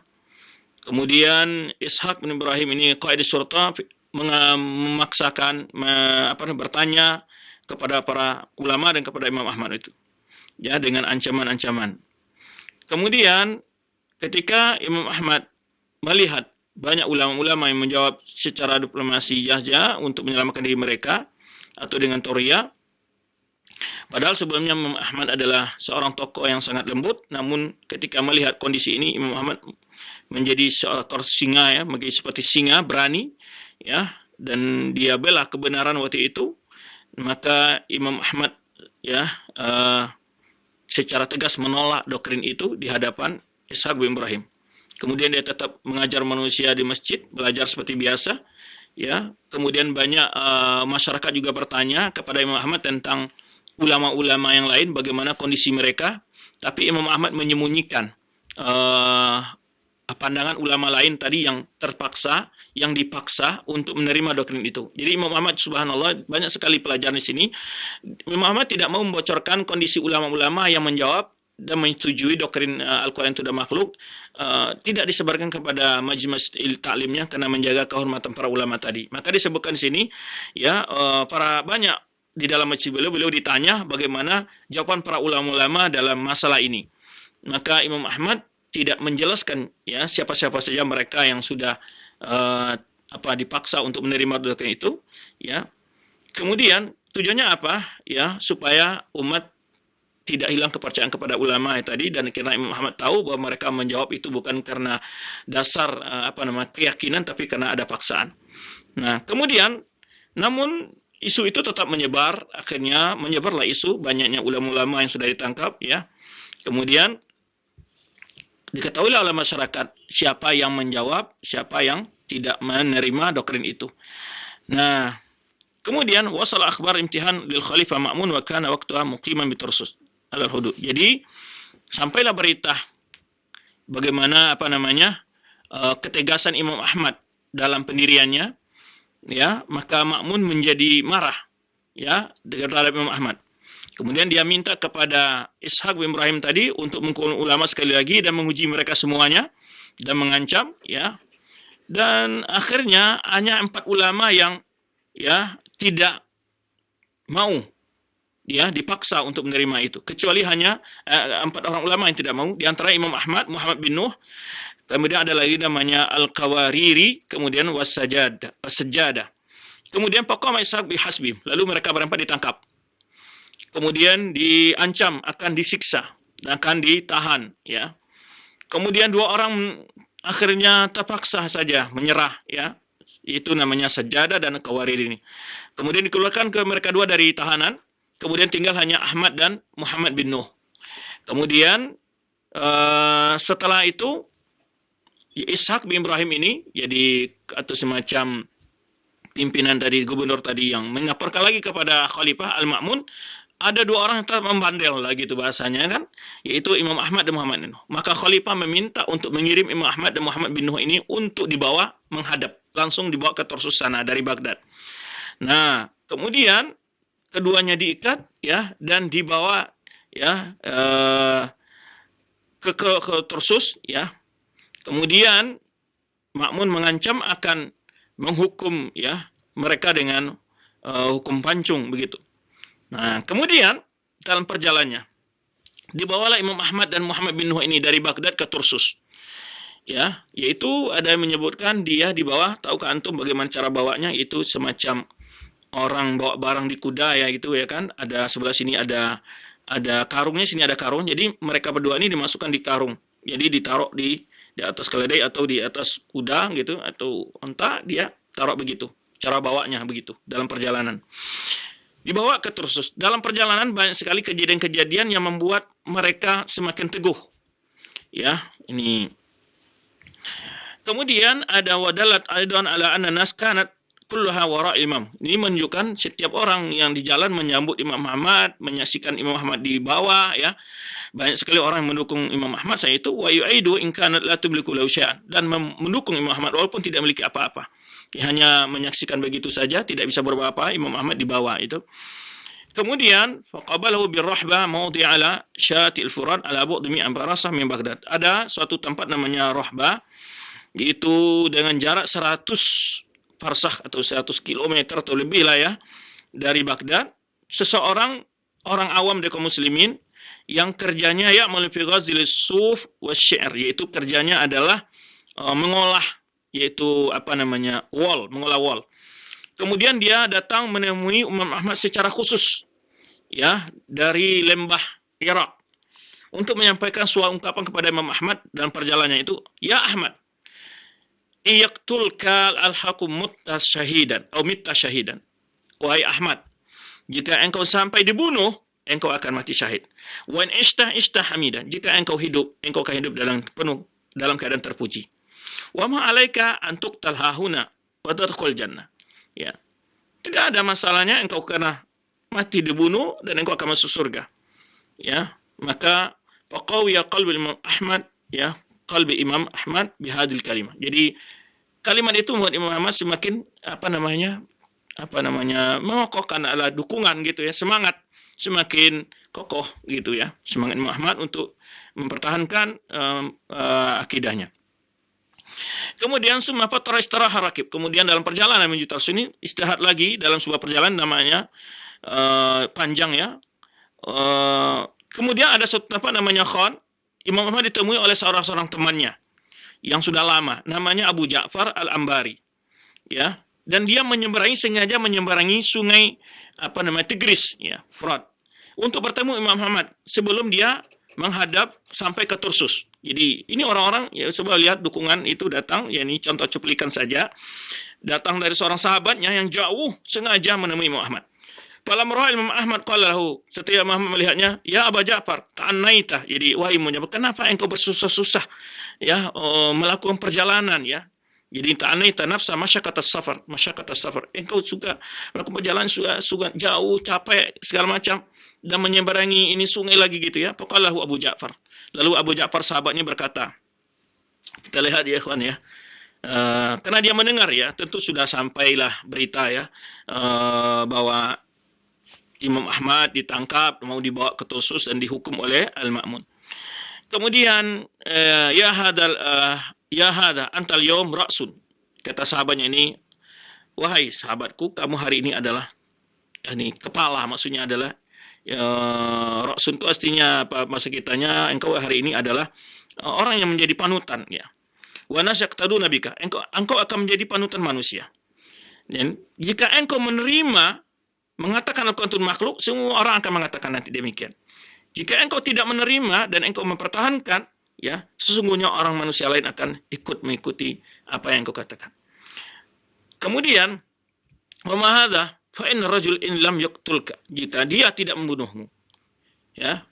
Kemudian Ishaq bin Ibrahim ini qaid syurta memaksakan bertanya kepada para ulama dan kepada Imam Ahmad itu, ya, dengan ancaman-ancaman. Kemudian ketika Imam Ahmad melihat banyak ulama-ulama yang menjawab secara diplomasi saja untuk menyelamatkan diri mereka atau dengan toria, padahal sebelumnya Imam Ahmad adalah seorang tokoh yang sangat lembut, namun ketika melihat kondisi ini, Imam Ahmad menjadi seekor singa, ya, menjadi seperti singa berani, ya, dan dia bela kebenaran waktu itu. Maka Imam Ahmad, ya, secara tegas menolak doktrin itu di hadapan Ishaq bin Ibrahim. Kemudian dia tetap mengajar manusia di masjid, belajar seperti biasa, ya. Kemudian banyak masyarakat juga bertanya kepada Imam Ahmad tentang ulama-ulama yang lain, bagaimana kondisi mereka, tapi Imam Ahmad menyembunyikan pandangan ulama lain tadi yang dipaksa untuk menerima doktrin itu. Jadi Imam Ahmad, subhanallah, banyak sekali pelajaran di sini. Imam Ahmad tidak mau membocorkan kondisi ulama-ulama yang menjawab dan menyetujui doktrin Al-Quran itu sudah makhluk, tidak disebarkan kepada majlis taklimnya karena menjaga kehormatan para ulama tadi. Maka disebutkan di sini, ya, para banyak di dalam majlis beliau ditanya bagaimana jawaban para ulama-ulama dalam masalah ini. Maka Imam Ahmad tidak menjelaskan, ya, siapa-siapa saja mereka yang sudah dipaksa untuk menerima doktrin itu, ya. Kemudian tujuannya apa? Ya, supaya umat tidak hilang kepercayaan kepada ulama tadi, dan karena Imam Ahmad tahu bahwa mereka menjawab itu bukan karena dasar keyakinan, tapi karena ada paksaan. Nah, kemudian namun isu itu tetap menyebar, akhirnya menyebarlah isu banyaknya ulama-ulama yang sudah ditangkap, ya. Kemudian diketahui oleh masyarakat siapa yang menjawab, siapa yang tidak menerima doktrin itu. Nah, kemudian wasal akhbar imtihan lil Khalifah Ma'mun wa kana waqtuha muqiman bi Tarsus al-hudud. Jadi sampailah berita bagaimana ketegasan Imam Ahmad dalam pendiriannya, ya, maka Ma'mun menjadi marah, ya, terhadap Imam Ahmad. Kemudian dia minta kepada Ishaq bin Ibrahim tadi untuk mengumpulkan ulama sekali lagi dan menguji mereka semuanya dan mengancam, ya. Dan akhirnya hanya 4 ulama yang, ya, tidak mau dia dipaksa untuk menerima itu, kecuali hanya 4 orang ulama yang tidak mau, di antara Imam Ahmad, Muhammad bin Nuh, kemudian ada lagi namanya Al-Qawariri, kemudian Wassajadah. Kemudian Paqam Ishaq bihasbi, lalu mereka berempat ditangkap. Kemudian diancam akan disiksa dan akan ditahan, ya. Kemudian 2 orang akhirnya terpaksa saja menyerah, ya. Itu namanya Sajadah dan Qawariri ini. Kemudian dikeluarkan ke mereka 2 dari tahanan. Kemudian tinggal hanya Ahmad dan Muhammad bin Nuh. Kemudian setelah itu Ishaq bin Ibrahim ini jadi atau semacam pimpinan tadi, gubernur tadi yang menyampaikan lagi kepada Khalifah Al-Ma'mun, ada 2 orang yang telah membandel lah gitu bahasanya kan, yaitu Imam Ahmad dan Muhammad bin Nuh. Maka Khalifah meminta untuk mengirim Imam Ahmad dan Muhammad bin Nuh ini untuk dibawa menghadap, langsung dibawa ke Tarsus sana dari Baghdad. Nah, kemudian keduanya diikat, ya, dan dibawa, ya, ke Tarsus, ya. Kemudian Ma'mun mengancam akan menghukum, ya, mereka dengan hukum pancung begitu. Nah, kemudian dalam perjalanannya dibawalah Imam Ahmad dan Muhammad bin Nuh ini dari Baghdad ke Tarsus. Ya, yaitu ada yang menyebutkan dia dibawa, tahukah antum bagaimana cara bawanya? Itu semacam orang bawa barang di kuda, ya, gitu ya kan. Ada sebelah sini ada karungnya, sini ada karung. Jadi mereka berdua ini dimasukkan di karung. Jadi ditaruh di atas keledai atau di atas kuda gitu, atau unta, dia taruh begitu. Cara bawanya begitu dalam perjalanan. Dibawa ke Tarsus. Dalam perjalanan banyak sekali kejadian-kejadian yang membuat mereka semakin teguh. Ya, ini. Kemudian ada wadalat aidan ala anna nas kanat kulluha wara imam. Ini menunjukkan setiap orang yang di jalan menyambut Imam Ahmad, menyaksikan Imam Ahmad di bawah, ya. Banyak sekali orang yang mendukung Imam Ahmad, saya itu wa yu'idu in kanat la tumliku lahu syai'an, dan mendukung Imam Ahmad walaupun tidak memiliki apa-apa. Hanya menyaksikan begitu saja, tidak bisa berbuat apa, Imam Ahmad di bawah itu. Kemudian faqabalahu birrahbah mawdi' ala syatil furan ala bu'd mi'an farasah min Baghdad. Ada suatu tempat namanya Rahbah, yaitu dengan jarak 100 farsah atau 100 kilometer atau lebih lah, ya, dari Baghdad. Seseorang, orang awam dari kaum muslimin yang kerjanya ya'mal fi ghazil suf wasy-syi'r, yaitu kerjanya adalah mengolah, yaitu apa namanya, mengolah wol. Kemudian dia datang menemui Imam Ahmad secara khusus, ya, dari lembah Irak, untuk menyampaikan suatu ungkapan kepada Imam Ahmad dalam perjalanannya itu, ya Ahmad, iyaqtulka al-hakum mutta syahidan atau mitta syahidan. Wahai Ahmad, jika engkau sampai dibunuh, engkau akan mati syahid. Wa in ishtah hamidan, jika engkau hidup, engkau akan hidup dalam keadaan terpuji. Wa ma alaika an tuqtal hahuna wa tadkhul jannah. Ya. Tidak ada masalahnya, engkau kena mati dibunuh dan engkau akan masuk surga. Ya, maka faqawiya qalbi Imam Ahmad, ya, qalbi Imam Ahmad bihadil kalimah. Jadi kalimat itu membuat Imam Ahmad semakin mengokohkan ala dukungan gitu, ya, semangat semakin kokoh gitu, ya, semangat Imam Ahmad untuk mempertahankan akidahnya. Kemudian summa fatara istiraha rakib. Kemudian dalam perjalanan menuju Tarsus ini istirahat lagi dalam sebuah perjalanan namanya panjang, ya. Kemudian ada satu tempat namanya Khan. Imam Ahmad ditemui oleh seorang temannya yang sudah lama, namanya Abu Ja'far Al-Ambari, ya. Dan dia sengaja menyeberangi sungai Tigris, ya, Furat, untuk bertemu Imam Ahmad sebelum dia menghadap sampai ke Tarsus. Jadi ini orang-orang, ya, coba lihat dukungan itu datang, ya, ini contoh cuplikan saja, datang dari seorang sahabatnya yang jauh sengaja menemui Imam Ahmad. Falam ra'a Imam Ahmad qala lahu, setelah Muhammad melihatnya, ya Abu Ja'far, ta'annaita, jadi wahai Muhammad, kenapa engkau bersusah-susah, ya, melakukan perjalanan, ya. Jadi ta'annaita nafsa masyaqqatas safar, engkau suka melakukan perjalanan suka jauh, capek segala macam, dan menyeberangi ini sungai lagi gitu, ya. Faqalahu Abu Ja'far. Lalu Abu Ja'far sahabatnya berkata, kita lihat ya ikhwan, ya. Karena dia mendengar, ya, tentu sudah sampailah berita, ya, bahwa Imam Ahmad ditangkap, mau dibawa ke Tarsus dan dihukum oleh Al-Ma'mun. Kemudian ya hada antal yawm ra'sun. Kata sahabatnya ini, wahai sahabatku, kamu hari ini adalah, ini kepala, maksudnya adalah Ra'sun itu artinya apa, masa kitanya engkau hari ini adalah orang yang menjadi panutan, ya. Wa nasyaqtaduna bika, engkau akan menjadi panutan manusia. Dan jika engkau menerima mengatakan Al-Quran itu makhluk, semua orang akan mengatakan nanti demikian. Jika engkau tidak menerima dan engkau mempertahankan, ya, sesungguhnya orang manusia lain akan ikut mengikuti apa yang engkau katakan. Kemudian, wa ma hadza fa inna rajul in lam yaqtulka, jika dia tidak membunuhmu, ya,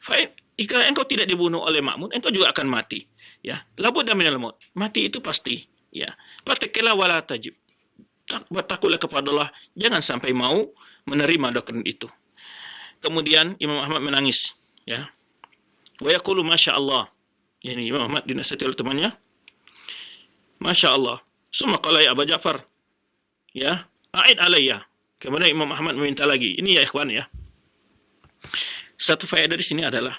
jika engkau tidak dibunuh oleh Ma'mun, engkau juga akan mati, ya. Labudda minal maut, mati itu pasti, ya. Fatakila wala tajib, bertakutlah kepada Allah, jangan sampai mau menerima doktrin itu. Kemudian Imam Ahmad menangis, ya. Wa yaqulu masya Allah, yani Imam Ahmad dinasihati oleh temannya, masya Allah. Summa qala ya Abu Ja'far, ya, a'id alayya. Kemudian Imam Ahmad meminta lagi. Ini ya ikhwan, ya. Satu faedah di sini adalah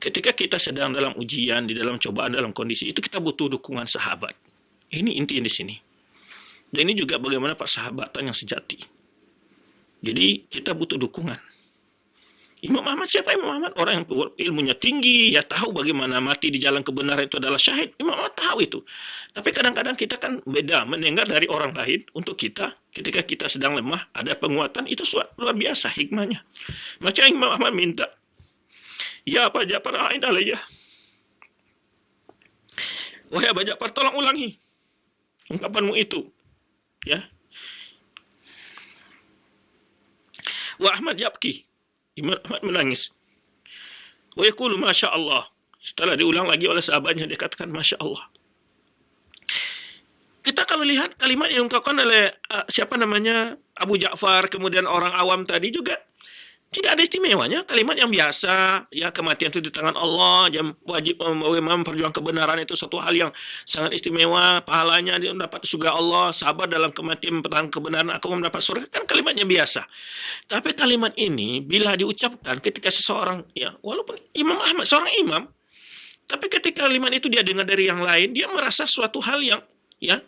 ketika kita sedang dalam ujian, di dalam cobaan, dalam kondisi itu kita butuh dukungan sahabat. Ini intinya di sini. Dan ini juga bagaimana persahabatan yang sejati. Jadi kita butuh dukungan. Imam Ahmad, siapa Imam Ahmad? Orang yang ilmunya tinggi, ya tahu bagaimana mati di jalan kebenaran itu adalah syahid. Imam Ahmad tahu itu. Tapi kadang-kadang kita kan beda, mendengar dari orang lain. Untuk kita, ketika kita sedang lemah, ada penguatan, itu luar biasa hikmahnya. Maka Imam Ahmad minta, ya Abu Ja'far a'in alayya. Wahai Abu Ja'far, tolong ulangi ungkapanmu itu. Ya. Wa Ahmad yabki. Imam Ahmad menangis. Wa yaqulu masya Allah. Setelah diulang lagi oleh sahabatnya, dia katakan masya Allah. Kita kalau lihat kalimat yang diungkapkan oleh siapa namanya, Abu Ja'far, kemudian orang awam tadi juga tidak ada istimewanya, kalimat yang biasa, ya, kematian itu di tangan Allah, yang wajib memperjuangkan kebenaran itu satu hal yang sangat istimewa, pahalanya dia mendapat surga Allah, sabar dalam kematian mempertahankan kebenaran, aku mendapat surga, kan kalimatnya biasa. Tapi kalimat ini bila diucapkan ketika seseorang, ya, walaupun Imam Ahmad seorang imam, tapi ketika kalimat itu dia dengar dari yang lain, dia merasa suatu hal yang, ya,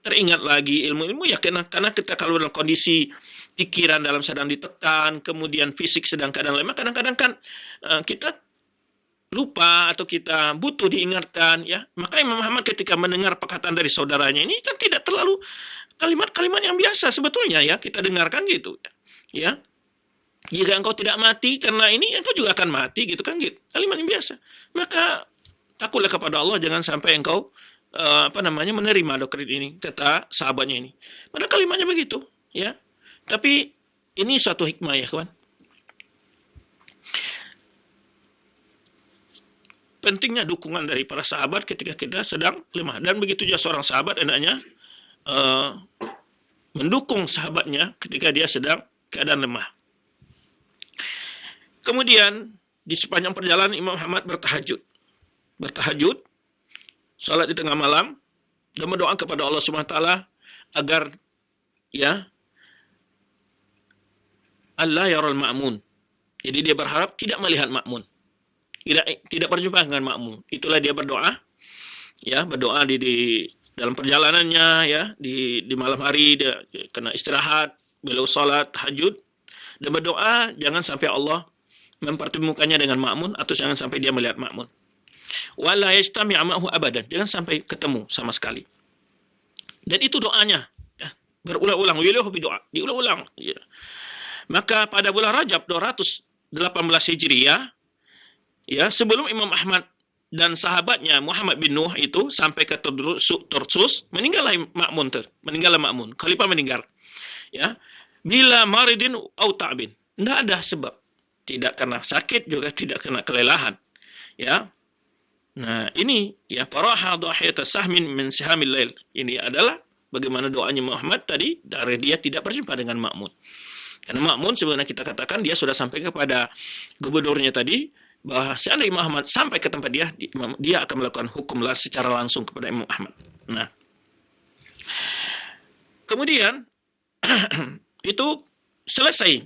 teringat lagi ilmu-ilmu, ya, karena kita kalau dalam kondisi pikiran dalam sedang ditekan, kemudian fisik sedang keadaan lemah, kadang-kadang kan kita lupa atau kita butuh diingatkan, ya. Maka Imam Muhammad ketika mendengar perkataan dari saudaranya ini kan tidak terlalu kalimat-kalimat yang biasa sebetulnya, ya, kita dengarkan gitu, ya. Jika engkau tidak mati karena ini, engkau juga akan mati, gitu kan, gitu. Kalimat yang biasa. Maka takutlah kepada Allah, jangan sampai engkau menerima doktrin ini, kata sahabatnya ini. Padahal kalimatnya begitu, ya. Tapi ini suatu hikmah, ya kawan. Pentingnya dukungan dari para sahabat ketika kita sedang lemah. Dan begitu juga seorang sahabat hendaknya mendukung sahabatnya ketika dia sedang keadaan lemah. Kemudian di sepanjang perjalanan Imam Ahmad bertahajud, salat di tengah malam, dan berdoa kepada Allah SWT agar, ya, Allah yaral Ma'mun. Jadi dia berharap tidak melihat Ma'mun, tidak berjumpa dengan Ma'mun. Itulah dia berdoa, ya, berdoa di dalam perjalanannya, ya, di malam hari dia kena istirahat, beliau salat tahajud dan berdoa jangan sampai Allah mempertemukannya dengan Ma'mun, atau jangan sampai dia melihat Ma'mun. Wala yastami'a ma'hu abadan, jangan sampai ketemu sama sekali. Dan itu doanya, ya, berulang-ulang, diulang-ulang, ya. Maka pada bulan Rajab 218 Hijriah, ya, sebelum Imam Ahmad dan sahabatnya Muhammad bin Nuh itu sampai ke Tarsus, meninggallah Ma'mun, khalifah meninggal, ya, bila maridin au ta'bin, tidak ada sebab, tidak karena sakit juga tidak karena kelelahan, ya. Nah, ini, ya, faraha dhahiyata sahmin min sihamil lail. Ini adalah bagaimana doanya Muhammad tadi, dari dia tidak berjumpa dengan Ma'mun. Karena Ma'mun sebenarnya kita katakan dia sudah sampai kepada gubernurnya tadi, bahwa seandainya Muhammad sampai ke tempat dia akan melakukan hukumlah secara langsung kepada Imam Ahmad. Nah, kemudian itu selesai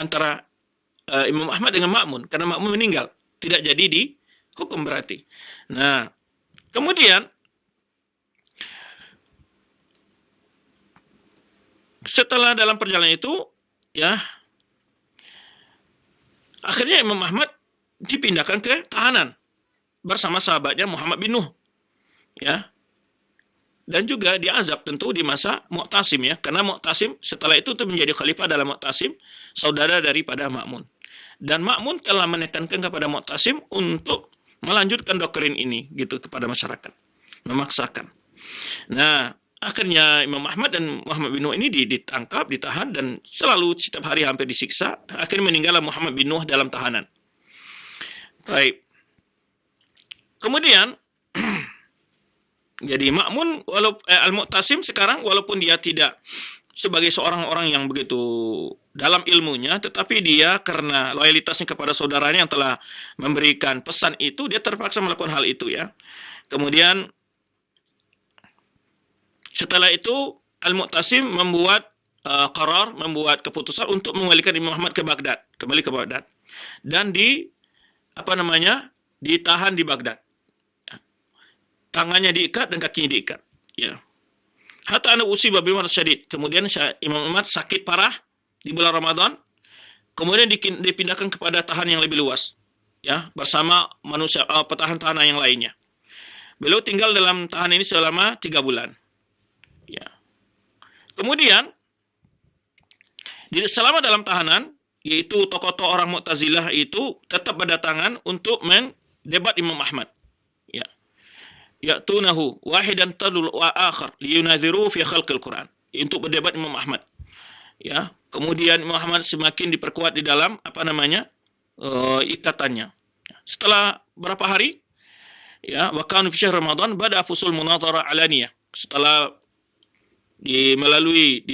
antara Imam Ahmad dengan Ma'mun, karena Ma'mun meninggal, tidak jadi dihukum berarti. Nah, kemudian setelah dalam perjalanan itu, ya, Akhirnya Imam Ahmad dipindahkan ke tahanan bersama sahabatnya Muhammad bin Nuh, ya. Dan juga diazab tentu di masa Mu'tasim, ya, karena Mu'tasim setelah itu tuh menjadi khalifah dalam Mu'tasim, saudara daripada Ma'mun. Dan Ma'mun telah menekankan kepada Mu'tasim untuk melanjutkan doktrin ini gitu kepada masyarakat, memaksakan. Nah, akhirnya Imam Ahmad dan Muhammad bin Nuh ini ditangkap, ditahan, dan selalu setiap hari hampir disiksa. Akhirnya meninggallah Muhammad bin Nuh dalam tahanan. Baik. Kemudian jadi Ma'mun Al-Mu'tasim sekarang walaupun dia tidak sebagai seorang orang yang begitu dalam ilmunya, tetapi dia karena loyalitasnya kepada saudaranya yang telah memberikan pesan itu, dia terpaksa melakukan hal itu, ya. Kemudian setelah itu Al-Mu'tasim membuat membuat keputusan untuk mengembalikan Imam Ahmad ke Baghdad, kembali ke Baghdad. Dan ditahan di Baghdad. Tangannya diikat dan kakinya diikat, ya. Hatta ana usiba bimarad syadid. Kemudian Imam Ahmad sakit parah di bulan Ramadan. Kemudian dipindahkan kepada tahanan yang lebih luas, ya, bersama manusia tahanan yang lainnya. Beliau tinggal dalam tahanan ini selama 3 bulan. Ya. Kemudian selama dalam tahanan, yaitu tokoh-tokoh orang Mu'tazilah itu tetap berdatangan untuk mendebat Imam Ahmad. Ya. Ya'tunahu wahidan tadul wa akhar liyunadhiru fi khalqil Quran. Untuk berdebat Imam Ahmad. Ya, kemudian Imam Ahmad semakin diperkuat di dalam ikatannya. Setelah berapa hari, ya, wa kanu fi syahr Ramadan bada fusul munadhara alaniyah. Setelah melalui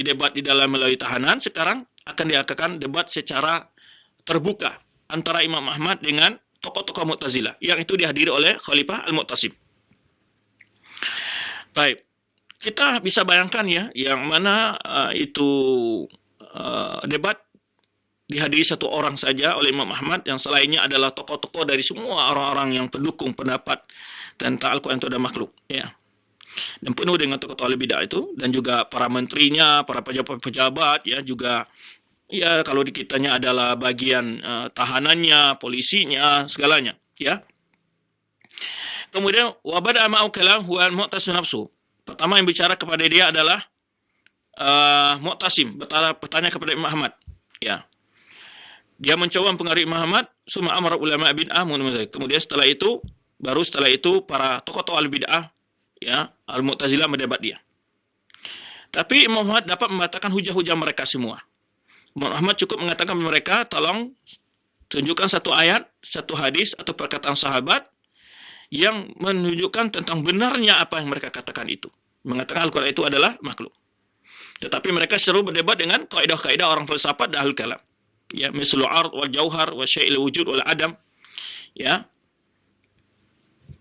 tahanan, sekarang akan diadakan debat secara terbuka antara Imam Ahmad dengan tokoh-tokoh Mu'tazilah yang itu dihadiri oleh Khalifah Al-Mu'tasim. Baik, kita bisa bayangkan, ya, yang mana debat dihadiri satu orang saja oleh Imam Ahmad, yang selainnya adalah tokoh-tokoh dari semua orang-orang yang pendukung pendapat tentang Al-Quran itu ada makhluk, ya. Dan penuh dengan tokoh-tokoh al-bidah itu, dan juga para menterinya, para pejabat-pejabat, ya, juga, ya, kalau di kitanya adalah bagian tahanannya, polisinya, segalanya, ya. Kemudian wabada ma'u kalam huwa Mu'tasim nafsu. Pertama yang bicara kepada dia adalah Mu'tasim, bertanya kepada Imam Ahmad, ya. Dia mencoba mempengaruhi Imam Ahmad, summa amara ulama bid'ah. Kemudian setelah itu para tokoh-tokoh al-bid'ah, ya, Al-Mu'tazilah mendebat dia. Tapi Imam Ahmad dapat membatalkan hujah-hujah mereka semua. Imam Ahmad cukup mengatakan kepada mereka, tolong tunjukkan satu ayat, satu hadis atau perkataan sahabat yang menunjukkan tentang benarnya apa yang mereka katakan itu. Mengatakan Al-Quran itu adalah makhluk. Tetapi mereka seru berdebat dengan kaidah-kaidah orang filsafat dan ahli kalam. Ya, mislu ard wal jauhar wa syai'il wujud wal adam. Ya.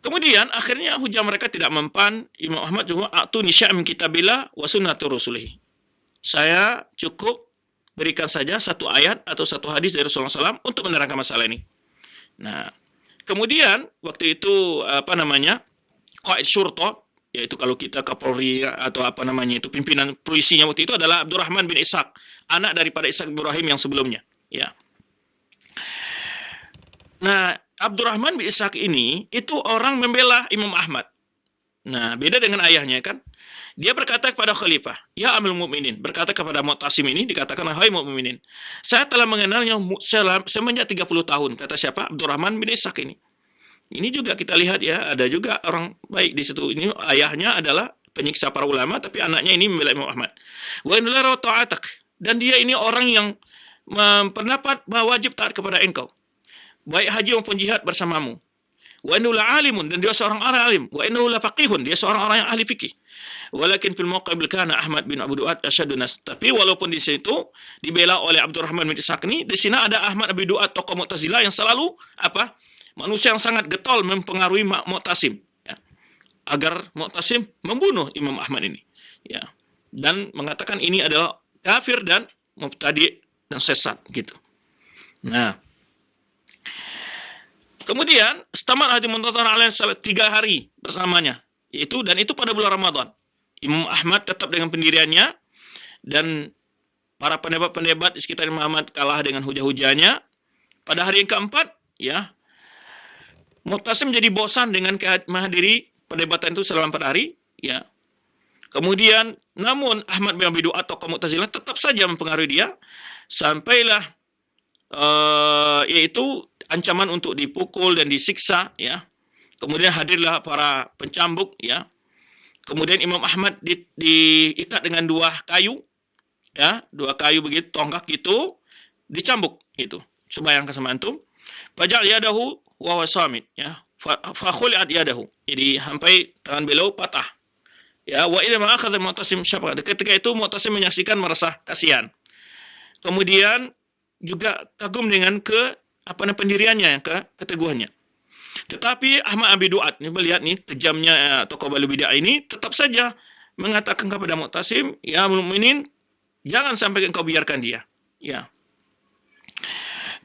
Kemudian akhirnya hujah mereka tidak mempan. Imam Ahmad cuma atuni syai' min kitabillah wa sunnati rasulih. Saya cukup berikan saja satu ayat atau satu hadis dari Rasulullah SAW untuk menerangkan masalah ini. Nah, kemudian waktu itu Qaid Syurta, yaitu kalau kita Kapolri atau itu pimpinan polisinya waktu itu adalah Abdurrahman bin Ishaq, anak daripada Ishaq bin Ibrahim yang sebelumnya, ya. Nah, Abdurrahman bin Ishaq ini itu orang membela Imam Ahmad. Nah, beda dengan ayahnya, kan. Dia berkata kepada khalifah, ya Amirul Mukminin, berkata kepada Mu'tasim ini, dikatakan, hai Mukminin, saya telah mengenalnya semenjak 30 tahun. Kata siapa? Abdurrahman bin Ishaq ini. Ini juga kita lihat, ya, ada juga orang baik di situ. Ini ayahnya adalah penyiksa para ulama, tapi anaknya ini membela Imam Ahmad. Wa inna ta'atak, dan dia ini orang yang berpendapat bahwa wajib taat kepada engkau, baik haji maupun jihad bersamamu. Wa innahu alimun, dan dia seorang alim. Wa innahu faqihun, dia seorang orang yang ahli fikih. Walakin fil mawqib kana Ahmad bin Abu Duat asyadun nas. Tapi walaupun di situ dibela oleh Abdurrahman bin Ishaq ini, di sini ada Ahmad bin Duat, tokoh Mu'tazilah yang selalu manusia yang sangat getol mempengaruhi Mu'tasim, ya, agar Mu'tasim membunuh Imam Ahmad ini, ya, dan mengatakan ini adalah kafir dan mubtadi dan sesat, gitu. Nah, kemudian istamar hadi muntazar alaih 3 hari bersamanya, dan itu pada bulan Ramadan. Imam Ahmad tetap dengan pendiriannya, dan para pendebat-pendebat di sekitar Imam Ahmad kalah dengan hujah-hujahnya. pada hari yang keempat, ya, Mu'tasim jadi bosan dengan menghadiri perdebatan itu selama 4 hari, ya. Kemudian, namun Ahmad bin Abi Du'ad tokoh Mu'tazilah tetap saja mempengaruhi dia, sampailah yaitu ancaman untuk dipukul dan disiksa, ya. Kemudian hadirlah para pencambuk, ya. Kemudian Imam Ahmad diikat dengan 2 kayu, ya, 2 kayu begitu, tonggak gitu, dicambuk gitu. Coba bayangkan sama antum. Faja'al yadahu wa huwa samit, ya. Fa khuli'at yadahu. Jadi sampai tangan beliau patah. Ya, wa idza ma akhadha Mu'tasim syafaqa. Ketika itu Mu'tasim menyaksikan merasa kasihan. Kemudian juga kagum dengan pendiriannya, keteguhannya. Tetapi Ahmad Abi Du'ad, ini melihat nih kejamnya tokoh Balu Bidah ini, tetap saja mengatakan kepada Mu'tasim, ya mukminin, jangan sampai engkau biarkan dia. Ya.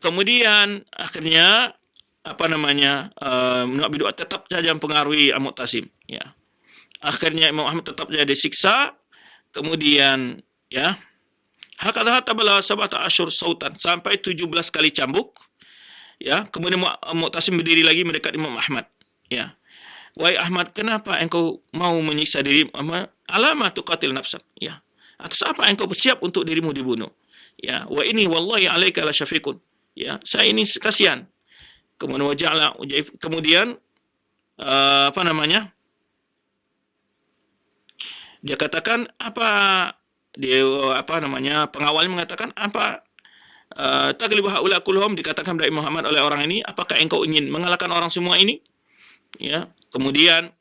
Kemudian akhirnya Abi Du'ad tetap saja mempengaruhi Mu'tasim. Ya. Akhirnya Imam Ahmad tetap saja disiksa. Kemudian, ya, hakadha tabala sab'ata asyhur sautan, sampai 17 kali cambuk. Ya, kemudian Mu'tasim berdiri lagi mendekat Imam Ahmad. Ya. Wahai Ahmad, kenapa engkau mau menyiksa diri? Alama tuqatil nafsak. Ya. Atas apa engkau bersiap untuk dirimu dibunuh? Ya, wa ini wallahi alaika la syafiqun. Ya, saya ini kasihan. Kemudian dia katakan pengawalnya mengatakan taglibu haula kulluhum, dikatakan dari Muhammad oleh orang ini, apakah engkau ingin mengalahkan orang semua ini? Ya, kemudian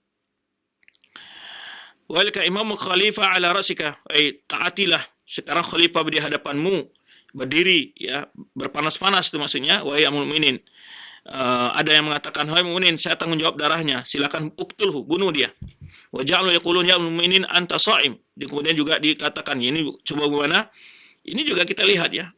walika imamu khalifah ala rasika, taatilah, sekarang khalifah di hadapanmu, berdiri, ya, berpanas-panas itu maksudnya, wahai mukminin. Ada yang mengatakan, wahai mukminin, saya tanggung jawab darahnya, silakan uktulhu, bunuh dia. Wa ja'alu yaqulun ya mukminin anta sha'im. Kemudian juga dikatakan, ini coba bagaimana? Ini juga kita lihat, ya,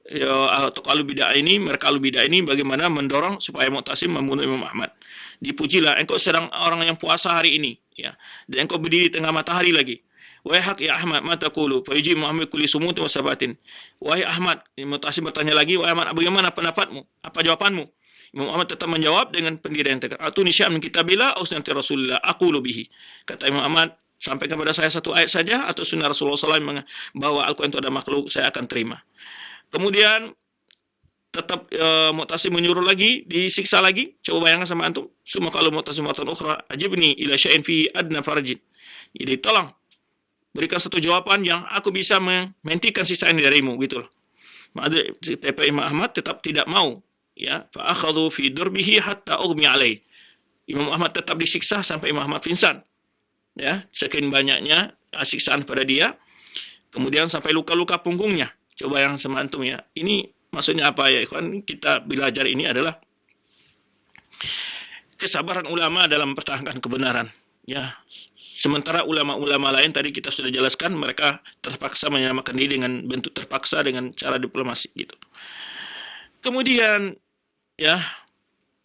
tokoh Al-Bidah ini, mereka Al-Bidah ini bagaimana mendorong supaya Mu'tasim membunuh Imam Ahmad. Dipujilah, engkau sedang orang yang puasa hari ini, ya, dan engkau berdiri tengah matahari lagi. Wahai hak ya Ahmad, mata kulu, fayuji Muhammad kuli sumuti wa sabatin. Wahai Ahmad, Mu'tasim bertanya lagi, wahai Ahmad, bagaimana pendapatmu? Apa jawabanmu? Imam Ahmad tetap menjawab dengan pendirian yang tegar. Atuni sya'an min kitabillah aw sunnati Rasulillah aqulu bihi. Kata Imam Ahmad, sampaikan kepada saya 1 ayat saja atau sunnah Rasulullah SAW bahwa Al-Quran itu ada makhluk, saya akan terima. Kemudian tetap Mu'tasim menyuruh lagi, disiksa lagi. Coba bayangkan sama antum. Semua kalau Mu'tasim matan ukhra, ajibni ila syai'in fi adna farjin. Jadi tolong berikan satu jawaban yang aku bisa menghentikan sisa ini darimu, gitu loh. Tapi Imam Ahmad tetap tidak mau. Ya, fa akhadhu fi durbihi hatta ughmi alai. Imam Ahmad tetap disiksa sampai Imam Ahmad pingsan. Ya, sekian banyaknya siksaan pada dia. Kemudian sampai luka-luka punggungnya. Coba yang sama antum, ya. Ini maksudnya apa, ya ikhwan? Kita belajar ini adalah kesabaran ulama dalam mempertahankan kebenaran. Ya, sementara ulama-ulama lain tadi kita sudah jelaskan, mereka terpaksa menyelamatkan diri dengan bentuk terpaksa dengan cara diplomasi gitu. Kemudian, ya,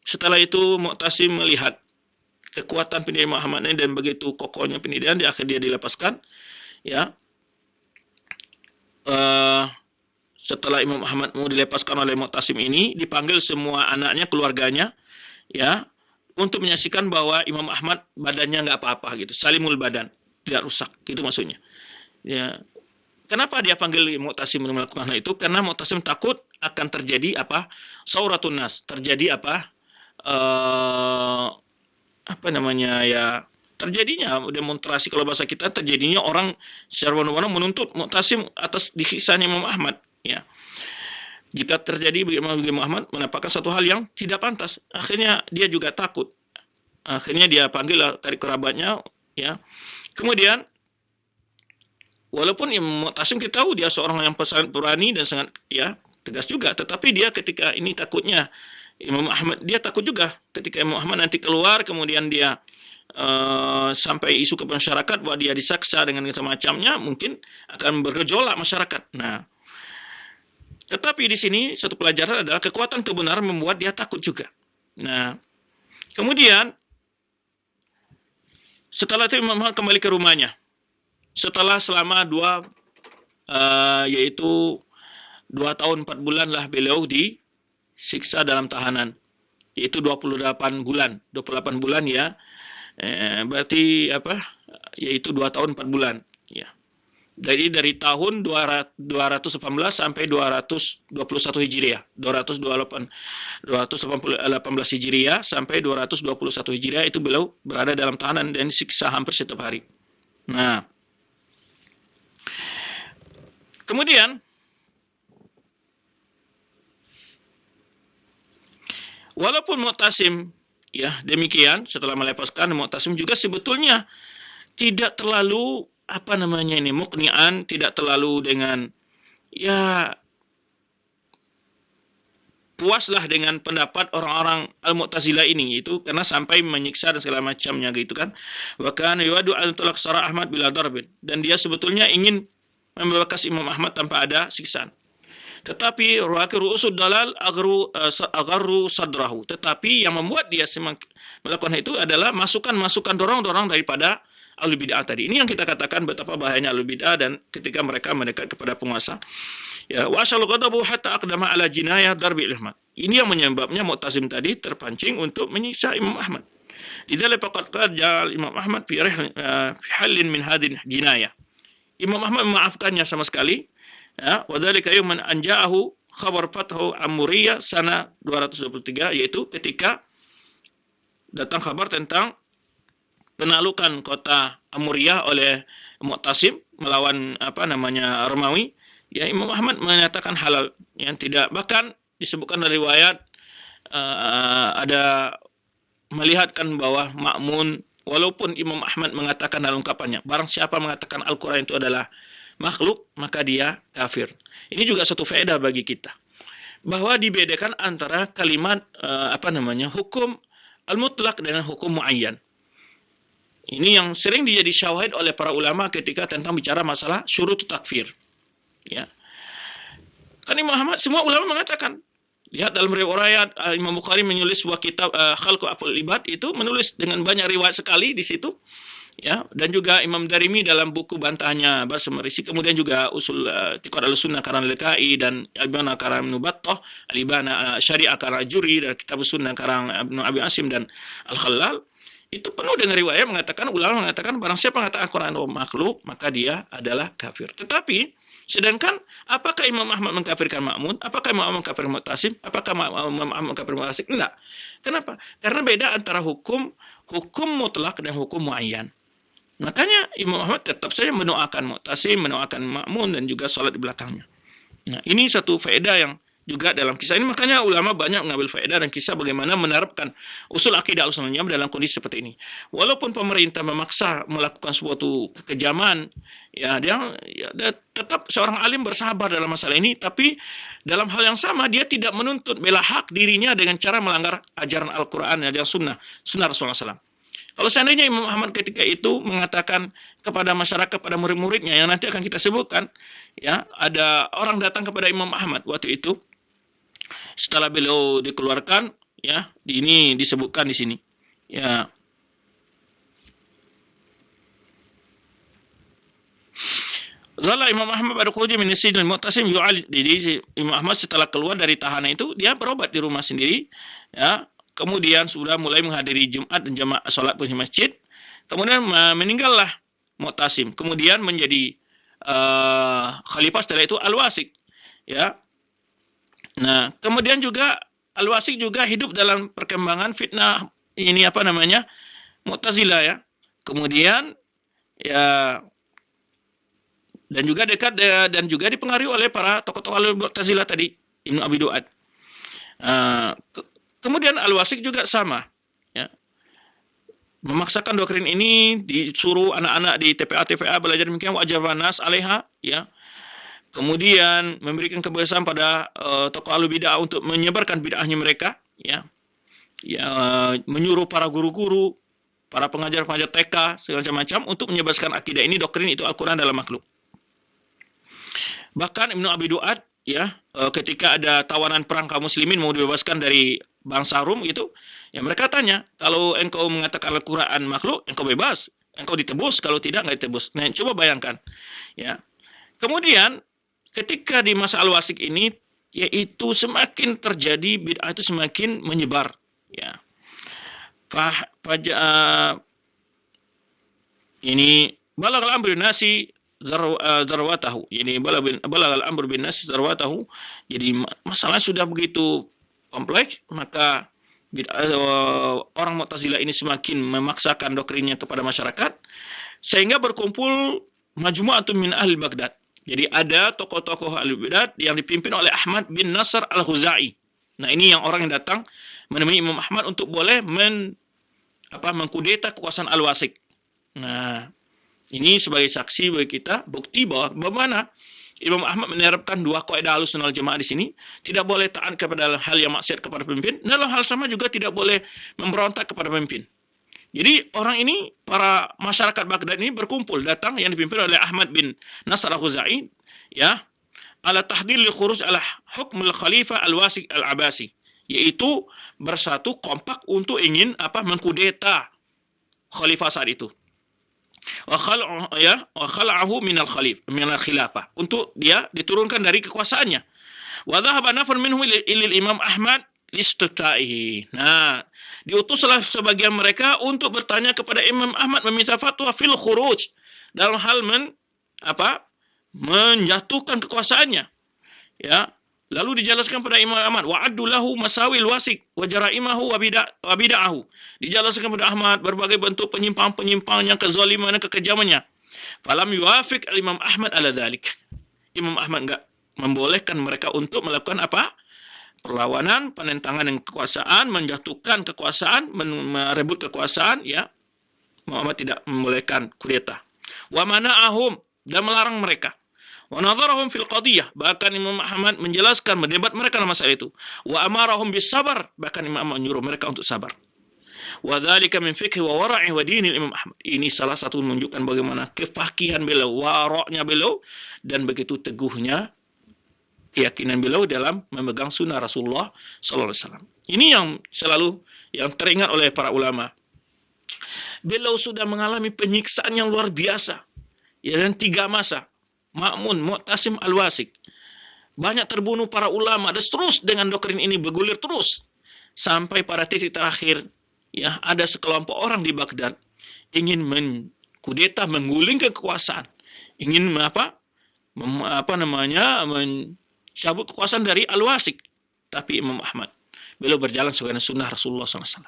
setelah itu Mu'tasim melihat kekuatan pendirian Muhammad ini dan begitu kokohnya pendirian, di akhir dia dilepaskan. Ya, setelah Imam Ahmad mau dilepaskan oleh Mu'tasim ini, dipanggil semua anaknya, keluarganya, ya, untuk menyaksikan bahwa Imam Ahmad badannya nggak apa-apa gitu, salimul badan, tidak rusak, gitu maksudnya. Ya, kenapa dia panggil Mu'tasim melakukan hal itu? Karena Mu'tasim takut akan terjadi sauratun nas, terjadi terjadinya demonstrasi, kalau bahasa kita terjadinya orang secara warna-warna menuntut Mu'tasim atas disiksanya Imam Ahmad, ya. Jika terjadi bagaimana Imam Ahmad menampakkan satu hal yang tidak pantas, akhirnya dia juga takut. Akhirnya dia panggil dari kerabatnya, ya. Kemudian walaupun Imam Mu'tasim kita tahu dia seorang yang sangat berani dan sangat, ya, tegas juga, tetapi dia ketika ini takutnya Imam Ahmad, dia takut juga ketika Imam Ahmad nanti keluar, kemudian dia sampai isu ke masyarakat bahwa dia disaksa dengan semacamnya, mungkin akan bergejolak masyarakat. Nah, tetapi di sini satu pelajaran adalah kekuatan kebenaran membuat dia takut juga. Nah, kemudian setelah itu Imam Ahmad kembali ke rumahnya. Setelah selama 2 tahun 4 bulan lah beliau siksa dalam tahanan, yaitu 28 bulan. 28 bulan ya. Berarti apa? Yaitu 2 tahun 4 bulan, ya. Dari tahun 218 sampai 221 Hijriah. 218 Hijriah sampai 221 Hijriah itu beliau berada dalam tahanan dan disiksa hampir setiap hari. Nah, kemudian walaupun Mu'tasim ya demikian, setelah melepaskan Mu'tasim juga sebetulnya tidak terlalu muknian, tidak terlalu dengan ya puaslah dengan pendapat orang-orang Al-Mu'tazilah ini, itu karena sampai menyiksa dan segala macamnya gitu kan. Wa kana yu'adu an tulaq Sara Ahmad bila darbin, dan dia sebetulnya ingin membebaskan Imam Ahmad tanpa ada siksaan. Tetapi ru'akiru usud dalal agarru sadrahu, tetapi yang membuat dia melakukan itu adalah masukan-masukan dorong-dorong daripada Ahlul Bid'ah tadi. Ini yang kita katakan betapa bahayanya Ahlul Bid'ah dan ketika mereka mendekat kepada penguasa. Ya, wa asyal ghadabu hatta aqdama ala jinayah darbi Ahmad. Ini yang menyebabnya Mu'tasim tadi terpancing untuk menyiksa Imam Ahmad. Lidzalika faqad qala Imam Ahmad fi halin min hadhihi jinayah. Imam Ahmad memaafkannya sama sekali. Ya, wa dzalika yawman anja'ahu khabar fathu Amuriyah sana 223, yaitu ketika datang kabar tentang penaklukan kota Amuriyah oleh Mu'tasim melawan Romawi, ya Imam Ahmad menyatakan halal, yang tidak, bahkan disebutkan dari riwayat ada melihatkan bahwa Ma'mun, walaupun Imam Ahmad mengatakan dalam ungkapannya, barang siapa mengatakan Al-Quran itu adalah makhluk, maka dia kafir. Ini juga satu faedah bagi kita, bahwa dibedakan antara kalimat hukum al-mutlaq dengan hukum muayyan. Ini yang sering dijadi syawahid oleh para ulama ketika tentang bicara masalah syurut takfir. Ya. Kan Imam Ahmad, semua ulama mengatakan, lihat dalam riwayat Imam Bukhari menulis sebuah kitab Khalqu Af'al Ibad, itu menulis dengan banyak riwayat sekali di situ. Ya, dan juga Imam Darimi dalam buku bantahnya Barsamarisi, kemudian juga usul Tiqad al-Sunnah karang Al-Kai dan Al-Ibana karang Ibnu Battah, Al-Ibana Syariah karang Ajuri, dan Kitab Sunnah karang Ibnu Abi Asim dan Al-Khallal. Itu penuh dengan riwayat mengatakan, ulama mengatakan barang siapa mengatakan Al-Quran itu makhluk, maka dia adalah kafir. Tetapi sedangkan apakah Imam Ahmad mengkafirkan Ma'mun? Apakah Imam Ahmad mengkafirkan Mu'tasim? Apakah Imam Ahmad mengkafirkan Mu'tasim? Enggak. Kenapa? Karena beda antara hukum mutlak dan hukum muayyan. Makanya Imam Ahmad tetap saja mendoakan Mu'tasim, mendoakan Ma'mun, dan juga salat di belakangnya. Nah, ini satu faedah yang juga dalam kisah ini, makanya ulama banyak mengambil faedah dan kisah bagaimana menerapkan usul akidah Ahlussunnah dalam kondisi seperti ini. Walaupun pemerintah memaksa melakukan suatu kekejaman, ya tetap seorang alim bersabar dalam masalah ini, tapi dalam hal yang sama dia tidak menuntut bela hak dirinya dengan cara melanggar ajaran Al-Quran, ajaran sunnah Rasulullah SAW. Kalau seandainya Imam Ahmad ketika itu mengatakan kepada masyarakat, pada murid-muridnya yang nanti akan kita sebutkan, ya, ada orang datang kepada Imam Ahmad waktu itu setelah beliau dikeluarkan, ya, ini disebutkan di sini, ya. Zalla Imam Ahmad pada khuruj min Sidil Mu'tasim yu'alij. Jadi Imam Ahmad setelah keluar dari tahanan itu dia berobat di rumah sendiri, ya. Kemudian sudah mulai menghadiri Jumat dan jamaah salat di masjid. Kemudian meninggallah Mu'tasim. Kemudian menjadi khalifah setelah itu Al-Wasik, ya. Nah, kemudian juga Al-Wasik juga hidup dalam perkembangan fitnah ini Mu'tazilah, ya. Kemudian ya, dan juga dekat dan juga dipengaruhi oleh para tokoh-tokoh Al-Mu'tazilah tadi, Ibnu Abi Du'ad. Kemudian Al-Wasik juga sama, ya. Memaksakan doktrin ini, disuruh anak-anak di TPA belajar demikian, wajib nas alaiha, ya. Kemudian memberikan kebebasan pada tokoh Ahlul Bid'ah untuk menyebarkan bid'ahnya mereka, ya. Ya, menyuruh para guru-guru, para pengajar-pengajar TK segala macam untuk menyebarkan akidah ini, doktrin itu Al-Quran dalam makhluk. Bahkan Ibnu Abi Du'ad, ya, ketika ada tawanan perang kaum muslimin mau dibebaskan dari bangsa Rum gitu, ya mereka tanya, kalau engkau mengatakan Al-Quran makhluk, engkau bebas, engkau ditebus, kalau tidak enggak ditebus. Nah, coba bayangkan, ya. Kemudian ketika di masa Al-Wasik ini yaitu semakin terjadi bid'ah itu semakin menyebar, ya. Ini balagal amru nasi zarwatahu. Jadi balagal amru bin nasi zarwatahu. Jadi masalah sudah begitu kompleks, maka orang Mu'tazilah ini semakin memaksakan doktrinnya kepada masyarakat, sehingga berkumpul majmu'atun min ahli Baghdad. Jadi ada tokoh-tokoh ahli Baghdad yang dipimpin oleh Ahmad bin Nasr al-Khuzai. Nah, ini yang orang yang datang menemui Imam Ahmad untuk boleh mengkudeta kekuasaan Al-Wasik. Nah, ini sebagai saksi bagi kita, bukti bahwa bagaimana Imam Ahmad menerapkan dua kaidah Ahlussunnah wal Jamaah di sini. Tidak boleh taat kepada hal yang maksiat kepada pemimpin. Dalam hal sama juga tidak boleh memberontak kepada pemimpin. Jadi orang ini, para masyarakat Baghdad ini berkumpul datang yang dipimpin oleh Ahmad bin Nasr al-Khuzai, ya, ala tahdil lil khuruj ala hukm al-khalifah al-Wasik al-Abasi, yaitu bersatu kompak untuk ingin mengkudeta khalifah saat itu. Wa khala'ahu min al-khilafah, untuk dia diturunkan dari kekuasaannya. Wa dhahaba nafar minhum ilal Imam Ahmad listutaihi. Nah, diutuslah sebagian mereka untuk bertanya kepada Imam Ahmad meminta fatwa fil khuruj, dalam hal menjatuhkan kekuasaannya, ya. Lalu dijelaskan pada Imam Ahmad, wa'addu lahu masawil wasik wa jaraimahu wa bid'ahu. Dijelaskan kepada Ahmad berbagai bentuk penyimpangan-penyimpangannya, kezalimannya, kekejamannya. Falam yuwafiq Imam Ahmad ala dzalik. Imam Ahmad enggak membolehkan mereka untuk melakukan perlawanan, penentangan dengan kekuasaan, menjatuhkan kekuasaan, merebut kekuasaan, ya. Muhammad tidak membolehkan kudeta. Wa mana'ahum, dan melarang mereka. Wa nadharahum fil qadiyah, bahkan Imam Ahmad menjelaskan, mendebat mereka dalam masalah itu. Wa amarahum bis sabar, bahkan Imam Ahmad menyuruh mereka untuk sabar. Wa dzalika min fiqhi wa wara'i wa dinil Imam Ahmad. Ini salah satu menunjukkan bagaimana kefakihan beliau, wara'nya beliau, dan begitu teguhnya keyakinan beliau dalam memegang sunnah Rasulullah sallallahu alaihi wasallam. Ini yang selalu yang teringat oleh para ulama. Beliau sudah mengalami penyiksaan yang luar biasa, ya, dan 3 masa. Ma'mun, Mu'tasim, Al-Wasik. Banyak terbunuh para ulama, dan terus dengan doktrin ini bergulir terus sampai pada titik terakhir, ya, ada sekelompok orang di Baghdad ingin mengkudeta, menggulingkan kekuasaan, ingin mencabut kekuasaan dari Al-Wasik. Tapi Imam Ahmad, beliau berjalan sesuai sunnah Rasulullah SAW.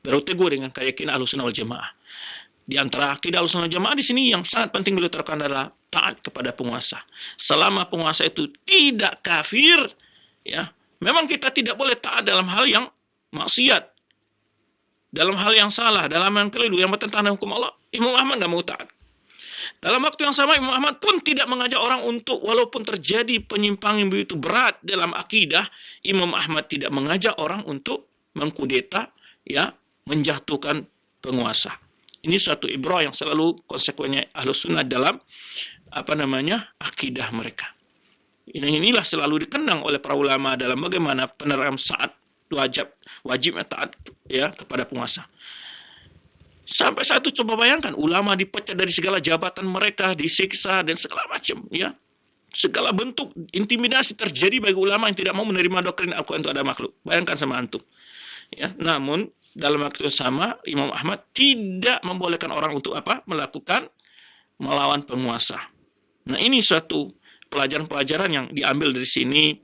Beliau teguh dengan keyakinan Ahlussunnah wal Jamaah. Di antara akidah Ahlussunnah wal Jamaah di sini yang sangat penting beliau terapkan adalah taat kepada penguasa. Selama penguasa itu tidak kafir, ya, memang kita tidak boleh taat dalam hal yang maksiat, dalam hal yang salah, dalam hal yang keliru, yang bertentangan dengan hukum Allah. Imam Ahmad tidak mau taat. Dalam waktu yang sama Imam Ahmad pun tidak mengajak orang untuk, walaupun terjadi penyimpangan yang begitu berat dalam akidah, Imam Ahmad tidak mengajak orang untuk mengkudeta, ya, menjatuhkan penguasa. Ini suatu ibrah yang selalu konsekuensinya Ahlus Sunnah dalam akidah mereka. Inilah selalu dikenang oleh para ulama dalam bagaimana penerapan saat wajib taat, ya, kepada penguasa. Sampai saat itu coba bayangkan, ulama dipecat dari segala jabatan mereka, disiksa dan segala macam, ya. Segala bentuk intimidasi terjadi bagi ulama yang tidak mau menerima doktrin Al-Quran itu ada makhluk. Bayangkan sama antum. Ya, namun dalam waktu yang sama Imam Ahmad tidak membolehkan orang untuk melawan penguasa. Nah, ini suatu pelajaran-pelajaran yang diambil dari sini,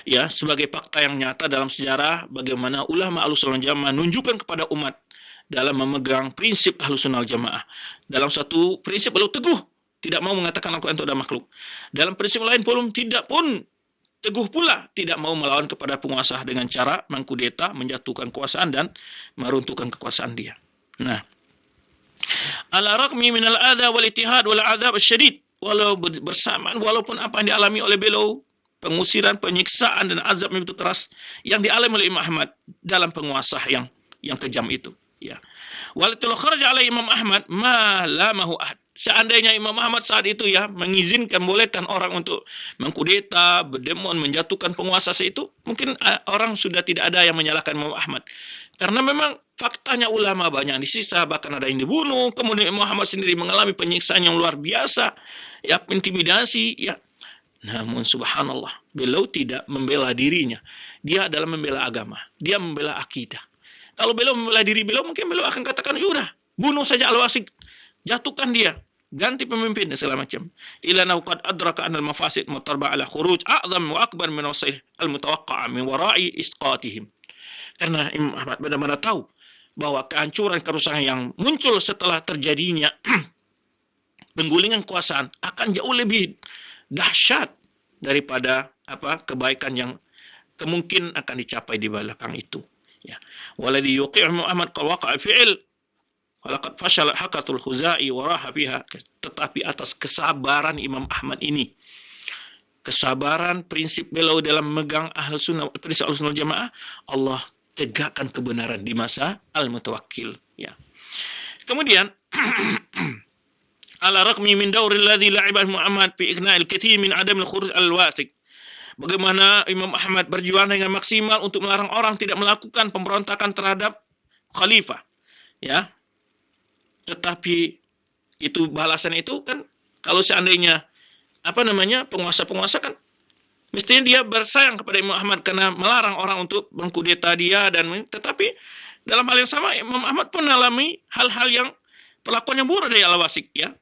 ya, sebagai fakta yang nyata dalam sejarah bagaimana ulama Ahlussunnah wal Jamaah menunjukkan kepada umat dalam memegang prinsip Ahlussunnah wal Jamaah. Dalam satu prinsip beliau teguh, tidak mau mengatakan Al-Quran itu ada makhluk. Dalam prinsip lain pun teguh pula tidak mau melawan kepada penguasa dengan cara mengkudeta, menjatuhkan kekuasaan dan meruntuhkan kekuasaan dia. Nah, ala raqmi minal adha wal ittihad wal adzab asyadid, walaupun apa yang dialami oleh beliau, pengusiran, penyiksaan dan azab yang begitu keras yang dialami oleh Imam Ahmad dalam penguasa yang kejam itu, ya. Walatul kharaja alai Imam Ahmad ma lamahu ahad. Seandainya Imam Ahmad saat itu, ya, mengizinkan, bolehkan orang untuk mengkudeta, berdemon, menjatuhkan penguasa itu, mungkin orang sudah tidak ada yang menyalahkan Imam Ahmad. Karena memang faktanya ulama banyak yang disisa, bahkan ada yang dibunuh, kemudian Imam Ahmad sendiri mengalami penyiksaan yang luar biasa, ya, intimidasi, ya. Namun subhanallah, Beliau tidak membela dirinya. Dia adalah membela agama. Dia membela akidah. Kalau beliau membela diri beliau, mungkin beliau akan katakan, yaudah, bunuh saja Al-Wasik. Jatuhkan dia. Ganti pemimpin dan segala macam. Ila qad adraka anal mafasid mutarba ala khuruj a'zam wa akbar min wasih al-mutawaqqa'a min wara'i isqatihim. Karena Imam Ahmad benar-benar tahu bahwa kehancuran kerusakan yang muncul setelah terjadinya penggulingan kekuasaan akan jauh lebih dahsyat daripada kebaikan yang kemungkinan akan dicapai di belakang itu. Ya. Waladhi yuqi'u Ahmad qad waqa'a fi'il walaqad fashalat hakatul Khuzai wa raha fiha. Tetapi atas kesabaran Imam Ahmad ini, kesabaran prinsip beliau dalam memegang prinsip Ahlus Sunnah Jamaah, Allah tegakkan kebenaran di masa Al-Mutawakkil. Ya. Kemudian ala raqmi min dawri alladhi la'ibahu Muhammad fi iqna'il katsir min adam al-khuruj al-wasik. Bagaimana Imam Ahmad berjuang dengan maksimal untuk melarang orang tidak melakukan pemberontakan terhadap khalifah. Ya. Tetapi itu balasan itu kan kalau seandainya penguasa-penguasa kan mestinya dia bersayang kepada Imam Ahmad karena melarang orang untuk mengkudeta dia tetapi dalam hal yang sama Imam Ahmad pun mengalami hal-hal yang perlakuan yang buruk dari Al-Wasik, ya.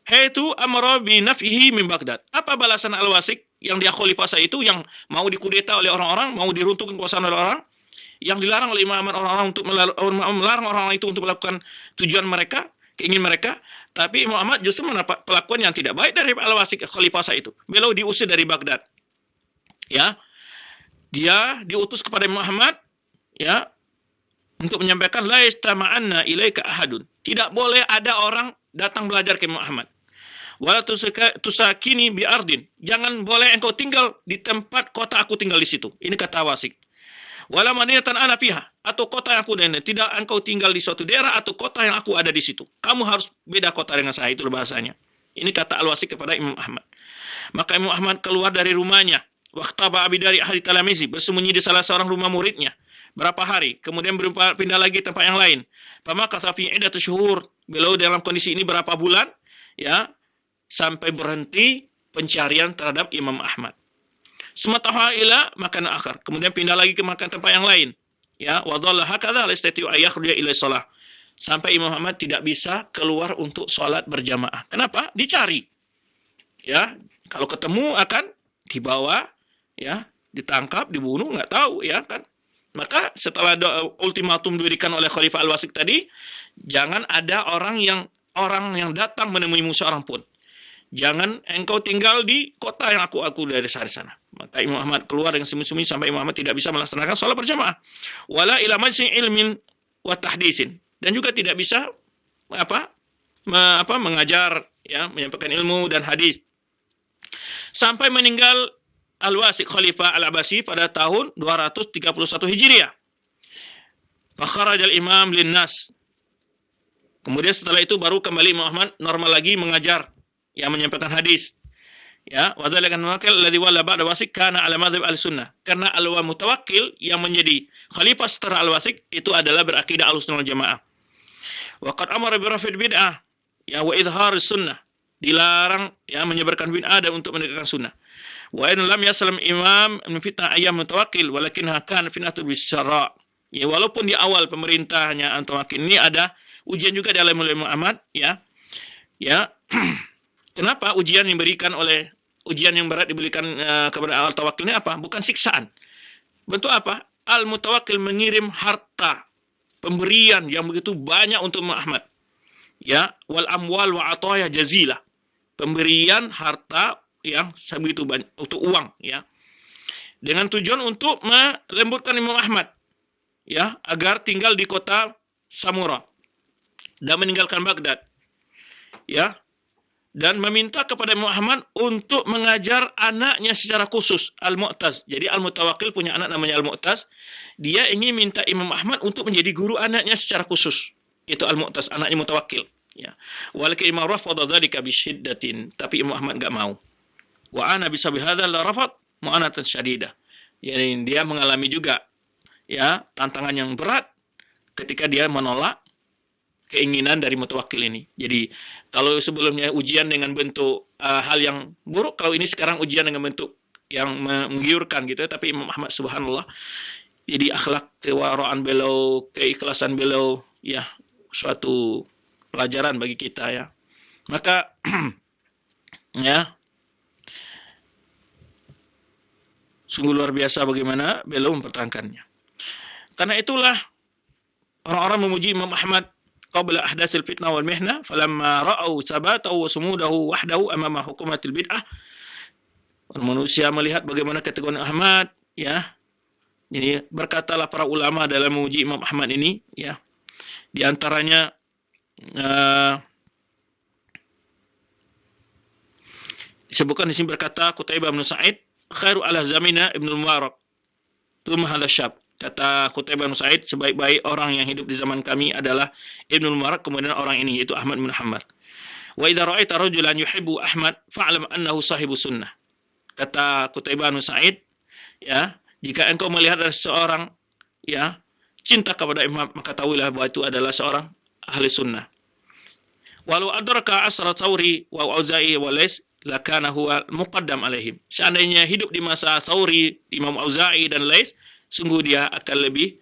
Haitu amara bi naf'ihi min Baghdad. Apa balasan Al-Wasik yang dia khalifah itu yang mau dikudeta oleh orang-orang, mau diruntuhkan kekuasaan oleh orang, yang dilarang oleh Imam Ahmad orang-orang untuk melarang orang-orang itu untuk melakukan tujuan mereka, keinginan mereka, tapi Imam Ahmad justru mendapat perlakuan yang tidak baik dari Al-Wasik khalifah itu. Beliau diusir dari Baghdad. Ya. Dia diutus kepada Imam Ahmad, ya, untuk menyampaikan la istama'anna ilaika ahadun. Tidak boleh ada orang datang belajar ke Imam Ahmad. Wala tusakini bi ardin. Jangan boleh engkau tinggal di tempat kota aku tinggal di situ. Ini kata Wasik. Wala madinatan ana fiha, atau kota yang aku ada. Tidak engkau tinggal di suatu daerah atau kota yang aku ada di situ. Kamu harus beda kota dengan saya, itu bahasanya. Ini kata Al-Wasik kepada Imam Ahmad. Maka Imam Ahmad keluar dari rumahnya. Waqtaba abidari ahli talamizi, bersembunyi di salah seorang rumah muridnya berapa hari, kemudian pindah lagi tempat yang lain. Famaka fi iddatu syuhur, beliau dalam kondisi ini berapa bulan, ya, sampai berhenti pencarian terhadap Imam Ahmad. Sumataha ila makan akhar, kemudian pindah lagi ke makan tempat yang lain, ya, wa dhalla hakadha la yastati'u ay yakhruja ila shalah, sampai Imam Ahmad tidak bisa keluar untuk sholat berjamaah. Kenapa? Dicari. Ya, kalau ketemu akan dibawa, ya, ditangkap, dibunuh, nggak tahu, ya kan. Maka setelah ultimatum diberikan oleh Khalifah Al-Wasik tadi, jangan ada orang yang datang menemuimu seorang pun. Jangan engkau tinggal di kota yang aku dari sana. Maka Imam Ahmad keluar dengan sembunyi-sembunyi sampai Imam Ahmad tidak bisa melaksanakan sholat berjamaah. Wala ila majlisin ilmin wa tahdisin, dan juga tidak bisa mengajar, ya, menyampaikan ilmu dan hadis. Sampai meninggal Al-Wasik Khalifah Al-Abbasi pada tahun 231 Hijriah. Fakharajal imam linnas. Kemudian setelah itu baru kembali Imam Ahmad normal lagi mengajar, ya, menyampaikan hadis. Ya, wa dzalika an-nawakil alladhi wala ba'da Wasik kana ala madzhab al-sunnah. Karena Al-Mutawakkil yang menjadi khalifah setelah Al-Wasik itu adalah berakidah Ahlussunnah wal Jamaah. Wa qad amara bi raf'il bid'ah, ya, wa idhar sunnah. Dilarang, ya, menyebarkan bid'ah dan untuk menegakkan sunnah. Wa in lam yaslam imam min fitnah ayyam Mutawakkil walakinha kan fitnatul bisara. Ya, walaupun di awal pemerintahnya Mutawakkil ini ada ujian juga dalam Imam Ahmad, ya. Ya. Kenapa ujian yang berat diberikan kepada Al-Mutawakkil ini apa? Bukan siksaan. Bentuk apa? Al-Mutawakkil mengirim harta pemberian yang begitu banyak untuk Imam Ahmad. Ya, wal amwal wa ataya jazilah. Pemberian harta yang sebegitu banyak untuk uang, ya, dengan tujuan untuk melembutkan Imam Ahmad, ya, agar tinggal di kota Samura dan meninggalkan Baghdad, ya, dan meminta kepada Imam Ahmad untuk mengajar anaknya secara khusus, Al-Mu'taz. Jadi Al-Mutawakkil punya anak namanya Al-Mu'taz. Dia ingin minta Imam Ahmad untuk menjadi guru anaknya secara khusus. Itu Al-Mu'taz, anaknya Mutawakkil, ya. Walakin Imam rafadha dzalika bisyiddatin, tapi Imam Ahmad enggak mau. Wa ana bisa bihadza la rafad mu'anatan syadidah. Yani dia mengalami juga, ya, tantangan yang berat ketika dia menolak keinginan dari Mutawakkil ini. Jadi kalau sebelumnya ujian dengan bentuk hal yang buruk, kalau ini sekarang ujian dengan bentuk yang menggiurkan gitu ya, tapi Imam Ahmad subhanallah, jadi akhlak kewaraan beliau, keikhlasan beliau ya suatu pelajaran bagi kita ya. Maka ya sungguh luar biasa bagaimana beliau mempertahankannya. Karena itulah orang-orang memuji Imam Ahmad qabla ahdatsil fitnah wal mihna falamma ra'au sabatahu wa sumudahu wahdahu amama hukumatil bid'ah. Manusia melihat bagaimana keteguhan Ahmad ya. Jadi berkatalah para ulama dalam memuji Imam Ahmad ini ya. Di antaranya disebutkan di sini berkata Qutaibah bin Sa'id khairu ala zamina Ibnu Mubarak tsumma ala syab. Kata Qutaibah bin Sa'id, sebaik-baik orang yang hidup di zaman kami adalah Ibnu Mubarak, kemudian orang ini yaitu Ahmad bin Hanbal. Wa idza ra'aita rajulan yuhibbu Ahmad fa'lam annahu sahibu sunnah. Kata Qutaibah bin Sa'id, ya, jika engkau melihat ada seseorang ya cinta kepada Imam, maka tahuilah bahwa itu adalah seorang ahli sunnah. Walau adraka asra Tsauri wa Auza'i wa Lais lakana huwa muqaddam alaihim. Seandainya hidup di masa Tsauri, Imam Auza'i dan Lais, sungguh dia akan lebih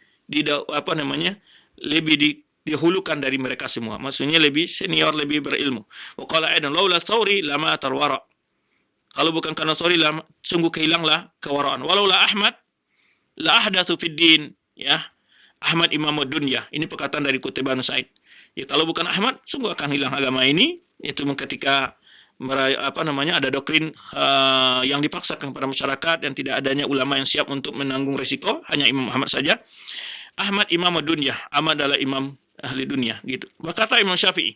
dihulukan dari mereka semua. Maksudnya lebih senior, lebih berilmu. Wa qala aidan laula Tsauri lama tarwara. Kalau bukan karena Tsauri sungguh kehilanglah kewaraan. Walaula Ahmad la ahdatsu fid din, ya. Ahmad Imam Dunya. Ini perkataan dari Qutaibah bin Sa'id. Ya, kalau bukan Ahmad sungguh akan hilang agama ini. Itu ketika ada doktrin yang dipaksakan kepada masyarakat dan tidak adanya ulama yang siap untuk menanggung resiko, hanya Imam Ahmad saja. Ahmad Imam Dunya, Ahmad adalah imam ahli dunia gitu. Berkata Imam Syafi'i.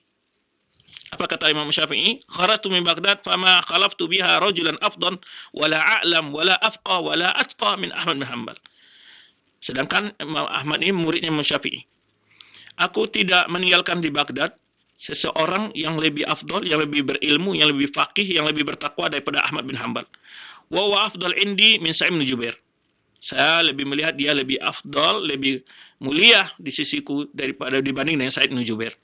Apa kata Imam Syafi'i? Kharatu min Baghdad fama khalaftu biha rajulan afdan wala a'lam wala afqa wala atqa min Ahmad bin Hanbal. Sedangkan Imam Ahmad ini muridnya Imam Syafi'i. Aku tidak meninggalkan di Baghdad seseorang yang lebih afdal, yang lebih berilmu, yang lebih faqih, yang lebih bertakwa daripada Ahmad bin Hanbal. Wa huwa afdal indi min Sa'id bin Jubair. Saya lebih melihat dia lebih afdal, lebih mulia di sisiku dibanding dengan Sa'id bin Jubair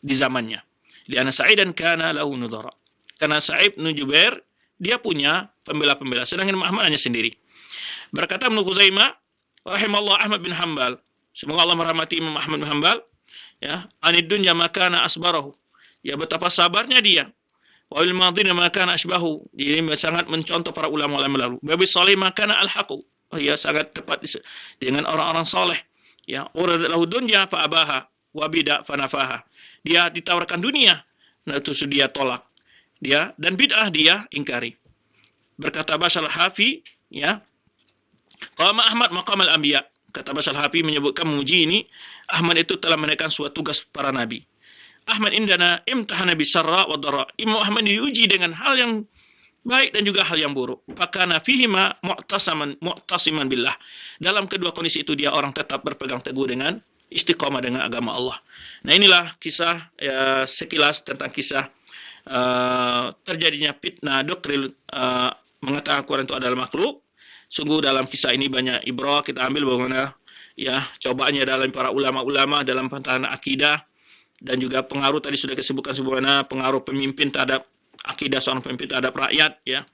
di zamannya. Lianna Sa'idan kana lahu nudhara. Karena Sa'id bin Jubair dia punya pembela-pembela, sedangkan Imam Ahmad hanya sendiri. Berkata Ibnu Khuzaimah, rahimallahu Ahmad bin Hanbal. Semoga Allah merahmati Imam Ahmad bin Hanbal. Ya, anid dunya makana asbarahu. Ya, betapa sabarnya dia. Wa bil madina makana asbahu. Dia sangat mencontoh para ulama-ulama lalu. Babi salih makana alhaqu. Ya, sangat tepat dengan orang-orang saleh. Ya, uralahu dunya fa abaha wa bid'a fa nafaha. Dia ditawarkan dunia, nah itu dia tolak. Dia dan bid'ah dia ingkari. Berkata Basal Hafi, ya. Qama Ahmad maqam al-anbiya. Kata Basal Hafi menyebutkan memuji ini, Ahmad itu telah menaikkan suatu tugas para nabi. Ahmad indana imtahana bisarra wa dharra. Imam Ahmad diuji dengan hal yang baik dan juga hal yang buruk. Fakana fihima mu'tasiman billah. Dalam kedua kondisi itu dia orang tetap berpegang teguh dengan istiqamah dengan agama Allah. Nah, inilah kisah sekilas tentang kisah terjadinya fitnah doktrin mengatakan Al-Quran itu adalah makhluk. Sungguh dalam kisah ini banyak ibrah kita ambil bagaimana ya cobaannya dalam para ulama-ulama dalam pertahanan akidah dan juga pengaruh tadi sudah disebutkan sebagaimana pengaruh pemimpin terhadap akidah seorang pemimpin terhadap rakyat ya.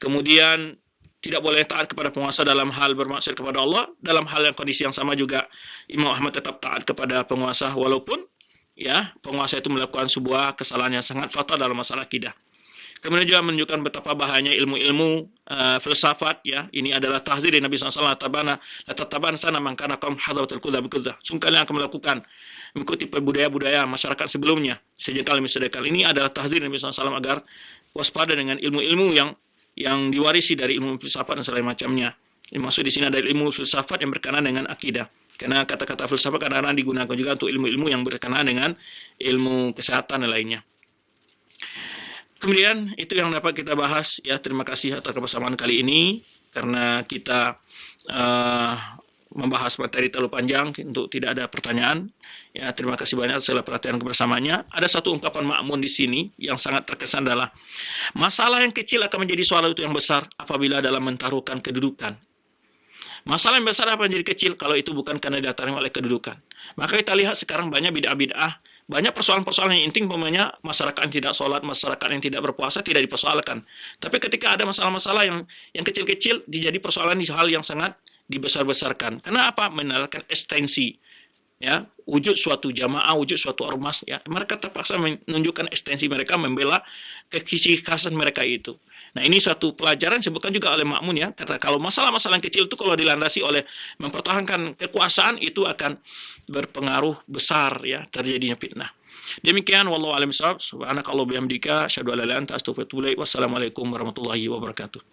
Kemudian tidak boleh taat kepada penguasa dalam hal bermaksud kepada Allah, dalam hal yang kondisi yang sama juga Imam Ahmad tetap taat kepada penguasa walaupun ya penguasa itu melakukan sebuah kesalahan yang sangat fatal dalam masalah akidah. Kemudian juga menunjukkan betapa bahayanya ilmu-ilmu filsafat ya. Ini adalah tahzir dari Nabi SAW. Taban sana mangkana kaum hadratul qudha biqudha. Sungguh kalian akan melakukan mengikuti budaya-budaya masyarakat sebelumnya sejengkal demi sedekal. Ini adalah tahzir Nabi SAW agar waspada dengan ilmu-ilmu yang diwarisi dari ilmu filsafat dan selain macamnya. Maksud di sini ada ilmu filsafat yang berkenaan dengan akidah. Karena kata-kata filsafat kadang-kadang digunakan juga untuk ilmu-ilmu yang berkenaan dengan ilmu kesehatan dan lainnya. Kemudian itu yang dapat kita bahas ya. Terima kasih atas kebersamaan kali ini karena kita membahas materi terlalu panjang untuk tidak ada pertanyaan. Ya, terima kasih banyak atas perhatian kebersamaannya. Ada satu ungkapan Ma'mun di sini yang sangat terkesan adalah masalah yang kecil akan menjadi soal itu yang besar apabila dalam mentaruhkan kedudukan. Masalah yang besar akan menjadi kecil kalau itu bukan karena didatangkan oleh kedudukan. Maka kita lihat sekarang banyak bid'ah-bid'ah banyak persoalan-persoalan yang intim, umpamanya masyarakat yang tidak sholat, masyarakat yang tidak berpuasa tidak dipersoalkan. Tapi ketika ada masalah-masalah yang kecil-kecil dijadi persoalan di hal yang sangat dibesar-besarkan. Karena apa? Menalakan ekstensi, ya, wujud suatu jamaah, wujud suatu ormas, ya, mereka terpaksa menunjukkan ekstensi mereka, membela kekhasan mereka itu. Nah, ini satu pelajaran sebutkan juga oleh Ma'mun, ya, karena kalau masalah-masalah kecil itu kalau dilandasi oleh mempertahankan kekuasaan itu akan berpengaruh besar, ya, terjadinya fitnah. Demikian, wallahu a'lam bishawab. Subhanakallahumma bihamdika, asyhadu an la ilaha illa anta, astaghfiruka wa atubu ilaik. Wassalamualaikum warahmatullahi wabarakatuh.